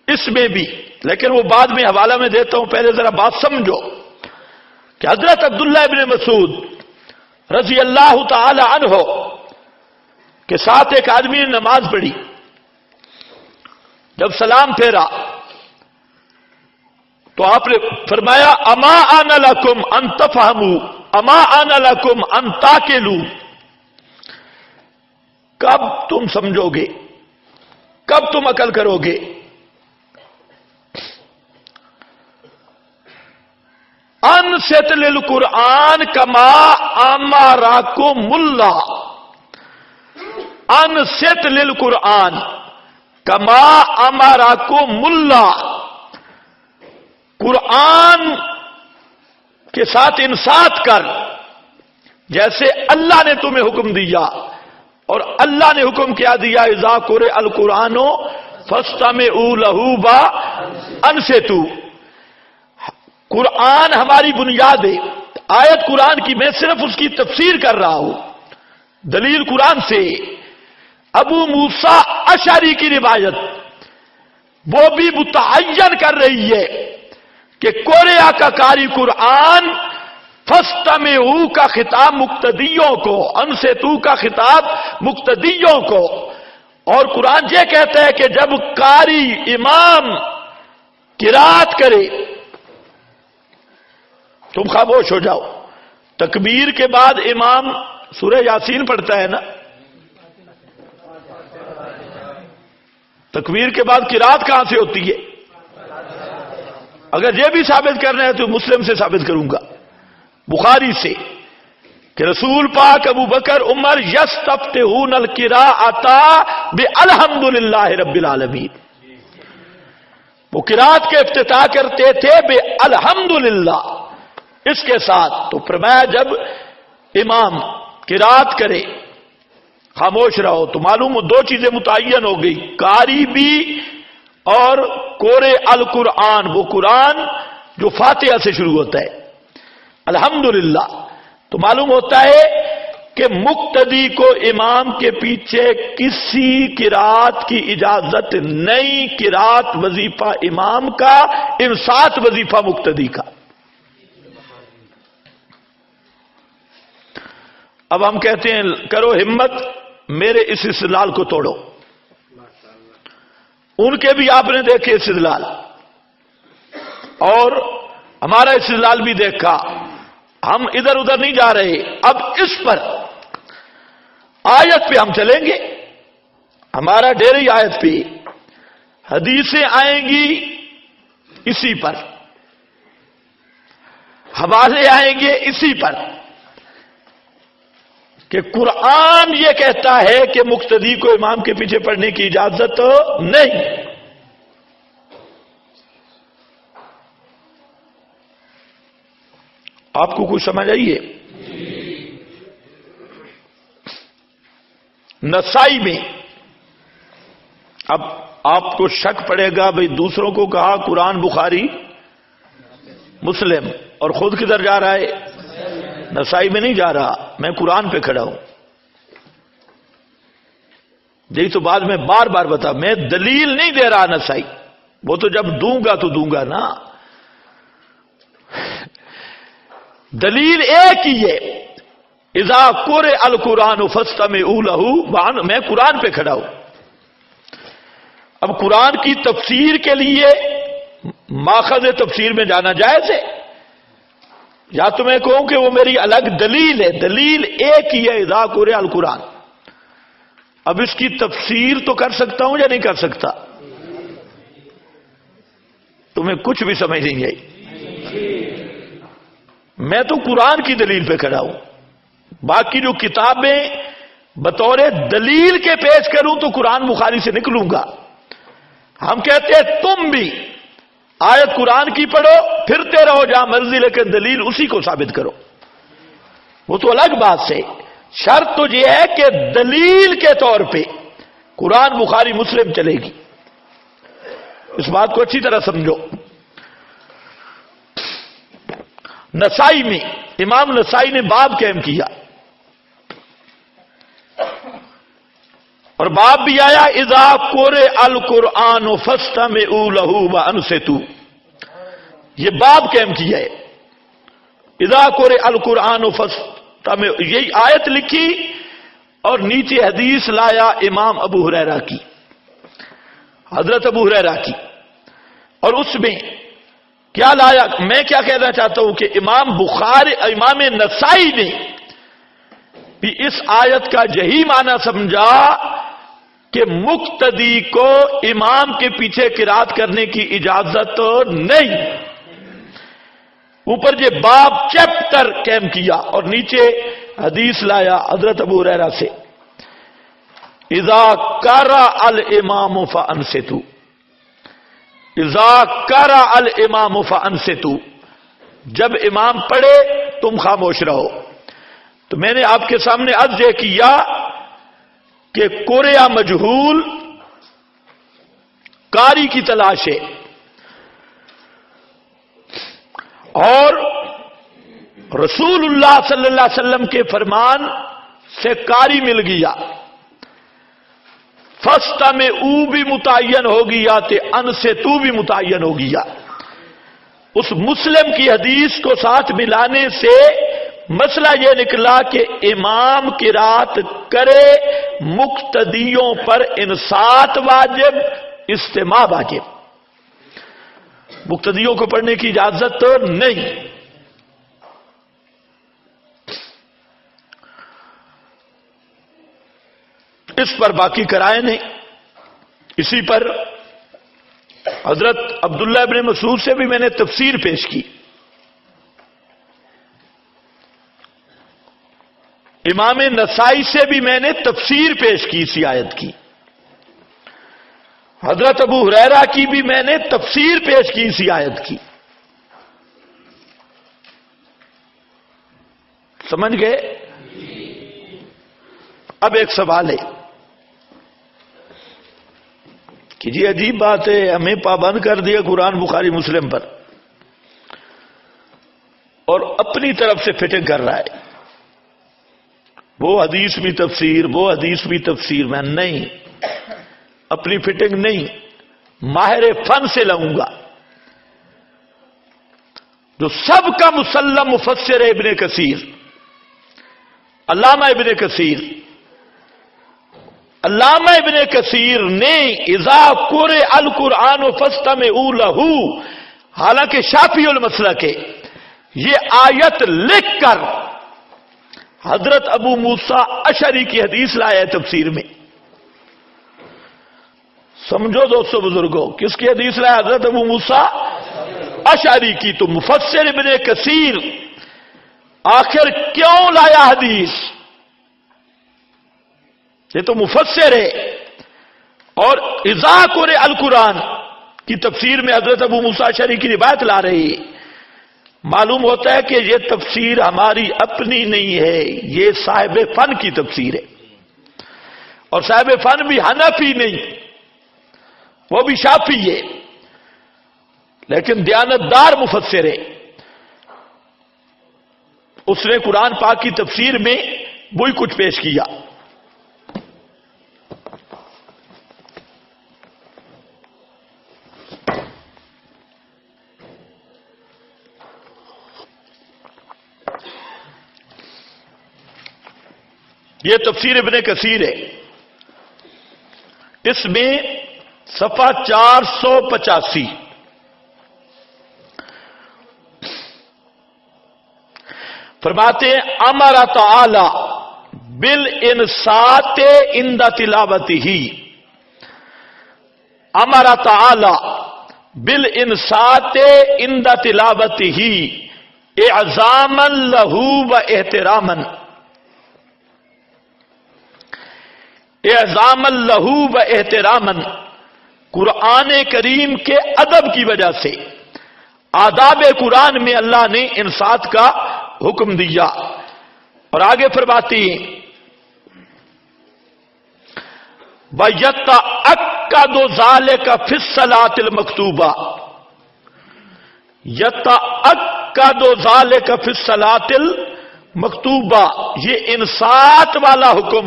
اس میں بھی، لیکن وہ بعد میں حوالہ میں دیتا ہوں، پہلے ذرا بات سمجھو کہ حضرت عبداللہ ابن مسعود رضی اللہ تعالی عنہ کے ساتھ ایک آدمی نے نماز پڑھی، جب سلام پھیرا تو آپ نے فرمایا اما آن لکم ان تفہموا اما آن لکم ان تاکلوا، کب تم سمجھو گے، کب تم عقل کرو گے؟ انصت للقرآن کما امرکم اللہ، انصت للقرآن کما امرکم اللہ، قرآن کے ساتھ انصات کر جیسے اللہ نے تمہیں حکم دیا، اور اللہ نے حکم کیا دیا اذا قرئ القرآن فاستمعوا له وانصتوا۔ قرآن ہماری بنیاد ہے، آیت قرآن کی، میں صرف اس کی تفسیر کر رہا ہوں، دلیل قرآن سے۔ ابو موسیٰ اشعری کی روایت وہ بھی متعین کر رہی ہے کہ قرآن کا قاری قرآن، فاستمعوا کا خطاب مقتدیوں کو، انصتوا کا خطاب مقتدیوں کو، اور قرآن یہ کہتا ہے کہ جب قاری امام قرات کرے تم خاموش ہو جاؤ۔ تکبیر کے بعد امام سورہ یاسین پڑھتا ہے نا، تکبیر کے بعد قرات کہاں سے ہوتی ہے؟ اگر یہ بھی ثابت کرنا ہے تو مسلم سے ثابت کروں گا، بخاری سے، کہ رسول پاک ابو بکر عمر یستفتحون القراءۃ بالحمدللہ رب العالمین، وہ قرات کے افتتاح کرتے تھے بالحمدللہ، اس کے ساتھ۔ تو فرمایا جب امام قرات کرے خاموش رہو، تو معلوم ہو دو چیزیں متعین ہو گئی، قاری بھی اور قارئ القرآن، وہ قرآن جو فاتحہ سے شروع ہوتا ہے، الحمدللہ۔ تو معلوم ہوتا ہے کہ مقتدی کو امام کے پیچھے کسی قرات کی اجازت نہیں، قرات وظیفہ امام کا، انصات وظیفہ مقتدی کا۔ اب ہم کہتے ہیں کرو ہمت، میرے اس استدلال کو توڑو، ان کے بھی آپ نے دیکھے استدلال اور ہمارا استدلال بھی دیکھا، ہم ادھر ادھر نہیں جا رہے۔ اب اس پر آیت پہ ہم چلیں گے، ہمارا ڈیری آیت پہ، حدیثیں آئیں گی اسی پر، حوالے آئیں گے اسی پر کہ قرآن یہ کہتا ہے کہ مقتدی کو امام کے پیچھے پڑھنے کی اجازت نہیں. آپ کو کچھ سمجھ آئیے؟ نسائی میں اب آپ کو شک پڑے گا بھئی دوسروں کو کہا قرآن بخاری مسلم اور خود کدھر جا رہا ہے؟ نسائی میں نہیں جا رہا، میں قرآن پہ کھڑا ہوں. یہی تو بعد میں بار بار بتا، میں دلیل نہیں دے رہا نسائی، وہ تو جب دوں گا تو دوں گا نا. دلیل ایک ہی ہے، اذا قرئ القرآن فاستمعوا لہ، میں قرآن پہ کھڑا ہوں. اب قرآن کی تفسیر کے لیے ماخذ تفسیر میں جانا جائز ہے، یا تو میں کہوں کہ وہ میری الگ دلیل ہے. دلیل ایک ہی ہے، اذا قرئ القرآن. اب اس کی تفسیر تو کر سکتا ہوں یا نہیں کر سکتا؟ تمہیں کچھ بھی سمجھ نہیں آئی. میں تو قرآن کی دلیل پہ کھڑا ہوں، باقی جو کتابیں بطور دلیل کے پیش کروں تو قرآن بخاری سے نکلوں گا. ہم کہتے ہیں تم بھی آیت قرآن کی پڑھو، پھرتے رہو جہاں مرضی، لیکن دلیل اسی کو ثابت کرو. وہ تو الگ بات سے. شرط تو یہ ہے کہ دلیل کے طور پہ قرآن بخاری مسلم چلے گی. اس بات کو اچھی طرح سمجھو. نسائی میں امام نسائی نے باب قائم کیا اور باب بھی آیا اذا قرئ القرآن فاستمعوا لہ وانصتوا. یہ باب قائم کیا ہے، اذا قرئ القرآن فاستمعوا. یہی آیت لکھی اور نیچے حدیث لایا امام ابو ہریرہ کی، حضرت ابو ہریرہ کی. اور اس میں کیا لایا؟ میں کیا کہنا چاہتا ہوں کہ امام نسائی نے بھی اس آیت کا یہی معنی سمجھا کہ مقتدی کو امام کے پیچھے قرات کرنے کی اجازت نہیں. اوپر یہ باب چیپٹر قائم کیا اور نیچے حدیث لایا حضرت ابو ہریرہ سے، اذا قرأ الامام فانصتوا، اذا قرأ الامام فانصتوا، جب امام پڑھے تم خاموش رہو. تو میں نے آپ کے سامنے عرض یہ کیا کہ قرئ مجہول قاری کی تلاش ہے، اور رسول اللہ صلی اللہ علیہ وسلم کے فرمان سے قاری مل گیا. فاستمعوا بھی متعین ہو گیا، انصتوا بھی متعین ہو گیا. اس مسلم کی حدیث کو ساتھ ملانے سے مسئلہ یہ نکلا کہ امام قرات کرے، مقتدیوں پر انصات واجب، استماع واجب. مقتدیوں کو پڑھنے کی اجازت تو نہیں. اس پر باقی کرائے نہیں. اسی پر حضرت عبداللہ ابن مسعود سے بھی میں نے تفسیر پیش کی. امام نسائی سے بھی میں نے تفسیر پیش کی اسی آیت کی. حضرت ابو ہریرہ کی بھی میں نے تفسیر پیش کی اسی آیت کی. سمجھ گئے؟ اب ایک سوال ہے کہ جی عجیب بات ہے، ہمیں پابند کر دیا قرآن بخاری مسلم پر اور اپنی طرف سے فٹنگ کر رہا ہے، وہ حدیث بھی تفسیر، وہ حدیث بھی تفسیر. میں نہیں، اپنی فٹنگ نہیں، ماہر فن سے لاؤں گا. جو سب کا مسلم مفسر ہے ابن کثیر، علامہ ابن کثیر. علامہ ابن کثیر نے اذا قرئ القرآن فاستمعوا لہ، حالانکہ شافعی المسلک ہے، یہ آیت لکھ کر حضرت ابو موسیٰ اشعری کی حدیث لایا ہے تفسیر میں. سمجھو دوستو بزرگوں، کس کی حدیث لایا؟ حضرت ابو موسیٰ. اشعری کی تو مفسر ابن کثیر آخر کیوں لایا حدیث؟ یہ تو مفسر ہے، اور اذا قرئ القرآن کی تفسیر میں حضرت ابو موسیٰ اشعری کی روایت لا رہی ہے۔ معلوم ہوتا ہے کہ یہ تفسیر ہماری اپنی نہیں ہے، یہ صاحب فن کی تفسیر ہے، اور صاحب فن بھی حنفی نہیں، وہ بھی شافعی ہے، لیکن دیانتدار مفسر ہے۔ اس نے قرآن پاک کی تفسیر میں وہی کچھ پیش کیا۔ یہ تفسیر ابن کثیر ہے، اس میں صفحہ 485 فرماتے ہیں امر تعالی بالانصات عند تلاوتہ، امر تعالی بالانصات عند تلاوتہ اعظاما لہ و احتراما، اعظاما لہ و احتراما، قرآن کریم کے ادب کی وجہ سے آداب قرآن میں اللہ نے انصات کا حکم دیا۔ اور آگے فرماتی ہیں وَيَتَأَكَّدُ ذَلِكَ فِي الصَّلَاةِ الْمَكْتُوبَةِ، يَتَأَكَّدُ ذَلِكَ فِي الصَّلَاةِ الْمَكْتُوبَةِ، یہ انصات والا حکم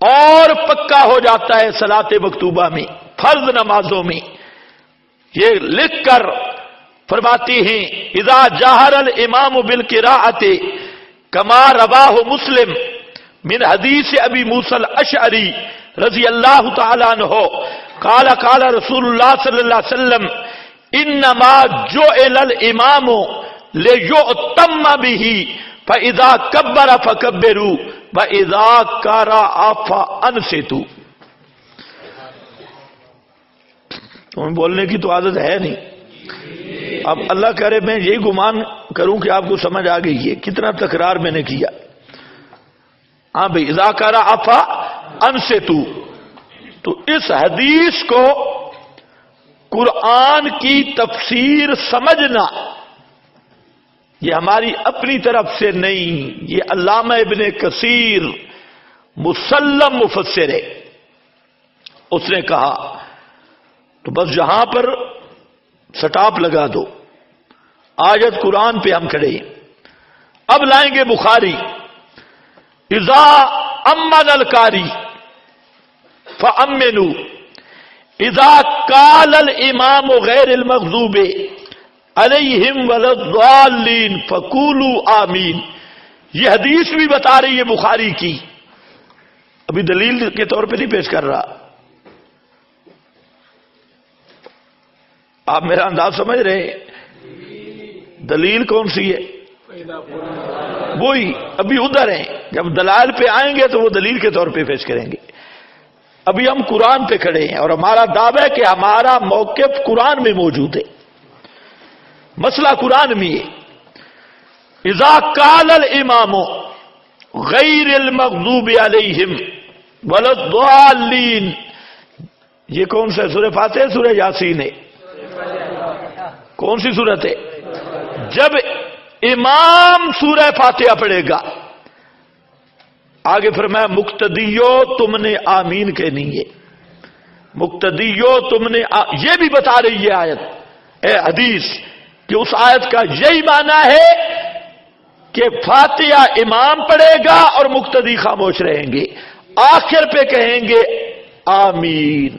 اور پکا ہو جاتا ہے صلاۃ مکتوبہ میں، فرض نمازوں میں۔ یہ لکھ کر فرماتی ہیں اذا جہر الامام بالقراءۃ کما رواہ مسلم من حدیث ابی موسیٰ الاشعری رضی اللہ تعالی عنہ قال قال رسول اللہ صلی اللہ علیہ وسلم انما جعل الامام لیؤتم بہ فاذا کبر فکبروا واذا قرأ فانصتوا۔ تمہیں بولنے کی تو عادت ہے نہیں، اب اللہ کرے میں یہی گمان کروں کہ آپ کو سمجھ آ گئی ہے، کتنا تکرار میں نے کیا۔ ہاں بھائی اذا قرأ فانصتوا، تو اس حدیث کو قرآن کی تفسیر سمجھنا یہ ہماری اپنی طرف سے نہیں، یہ علامہ ابن کثیر مسلم مفسر ہے، اس نے کہا۔ تو بس یہاں پر سٹاپ لگا دو، آیت قرآن پہ ہم کھڑے ہیں۔ اب لائیں گے بخاری اذا امن القاری فامنوا اذا قال الامام غیر المغضوب علیہم ولا الضالین فقولوا آمین۔ یہ حدیث بھی بتا رہی ہے بخاری کی، ابھی دلیل کے طور پہ نہیں پیش کر رہا، آپ میرا انداز سمجھ رہے ہیں؟ دلیل کون سی ہے؟ وہی ابھی ادھر ہیں، جب دلائل پہ آئیں گے تو وہ دلیل کے طور پہ پیش کریں گے۔ ابھی ہم قرآن پہ کھڑے ہیں اور ہمارا دعویٰ ہے کہ ہمارا موقف قرآن میں موجود ہے، مسئلہ قرآن میں ہے۔ اذا قال الامام غیر المغضوب علیہم ولا الضالین، یہ کون سا سورہ فاتحہ سورہ یاسین ہے؟ کون سی سورت ہے؟ جب امام سورہ فاتحہ پڑھے گا، آگے فرمایا مقتدیو تم نے آمین کہنی ہے، مقتدیو تم نے یہ بھی بتا رہی ہے آیت اے حدیث کہ اس آیت کا یہی معنی ہے کہ فاتحہ امام پڑھے گا اور مقتدی خاموش رہیں گے، آخر پہ کہیں گے آمین،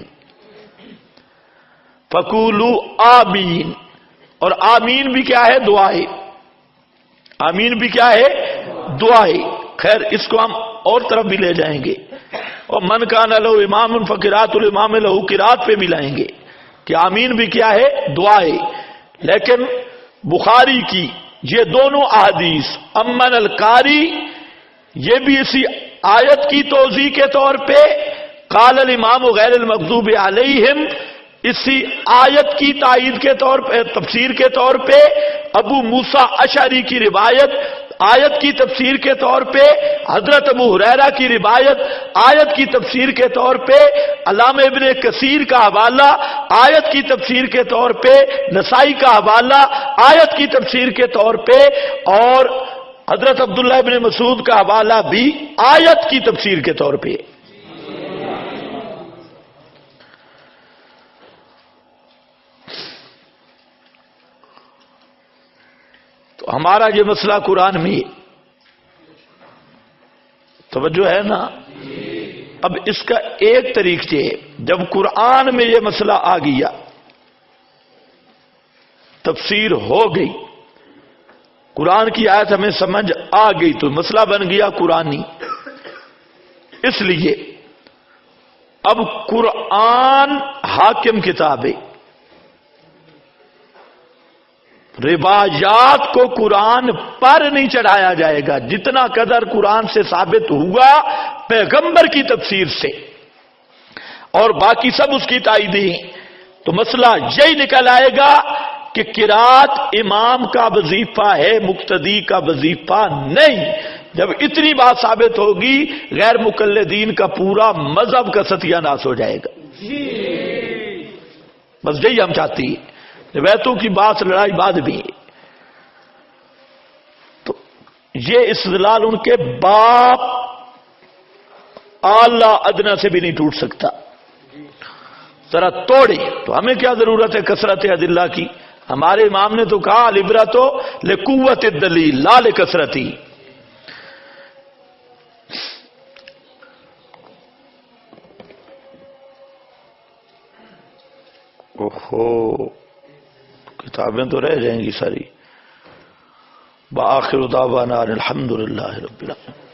فقولوا آمین۔ اور آمین بھی کیا ہے؟ دعائے، آمین بھی کیا ہے؟ دعائے۔ خیر اس کو ہم اور طرف بھی لے جائیں گے، اور من کان لہ امام فقراۃ الامام لہ قراۃ پہ بھی لائیں گے کہ آمین بھی کیا ہے؟ دعائے۔ لیکن بخاری کی یہ دونوں احادیث امن القاری، یہ بھی اسی آیت کی توضیح کے طور پہ قال الامام غیر المغضوب علیہم اسی آیت کی تائید کے طور پہ، تفسیر کے طور پہ ابو موسیٰ اشعری کی روایت، آیت کی تفسیر کے طور پہ حضرت ابو ہریرہ کی روایت، آیت کی تفسیر کے طور پہ علامہ ابن کثیر کا حوالہ، آیت کی تفسیر کے طور پہ نسائی کا حوالہ، آیت کی تفسیر کے طور پہ اور حضرت عبداللہ ابن مسعود کا حوالہ بھی آیت کی تفسیر کے طور پہ۔ تو ہمارا یہ مسئلہ قرآن میں توجہ ہے نا۔ اب اس کا ایک طریقے، جب قرآن میں یہ مسئلہ آ گیا، تفسیر ہو گئی، قرآن کی آیت ہمیں سمجھ آ گئی، تو مسئلہ بن گیا قرآنی۔ اس لیے اب قرآن حاکم کتاب ہے، روایات کو قرآن پر نہیں چڑھایا جائے گا، جتنا قدر قرآن سے ثابت ہوا پیغمبر کی تفسیر سے، اور باقی سب اس کی تائیدیں ہیں۔ تو مسئلہ یہی نکل آئے گا کہ قرات امام کا وظیفہ ہے، مقتدی کا وظیفہ نہیں۔ جب اتنی بات ثابت ہوگی، غیر مقلدین کا پورا مذہب کا ستیہ ناش ہو جائے گا۔ بس یہی ہم چاہتی ہیں۔ روایتوں کی بات لڑائی بعد بھی، تو یہ استدلال ان کے باپ اعلی ادنا سے بھی نہیں ٹوٹ سکتا۔ ذرا توڑے تو ہمیں کیا ضرورت ہے کثرت ادلہ کی؟ ہمارے امام نے تو کہا العبرۃ لقوت الدلیل لا لکثرتی۔ اوہو، کتابیں تو رہ جائیں گی ساری۔ بآخر دعوانا الحمدللہ رب العالمین۔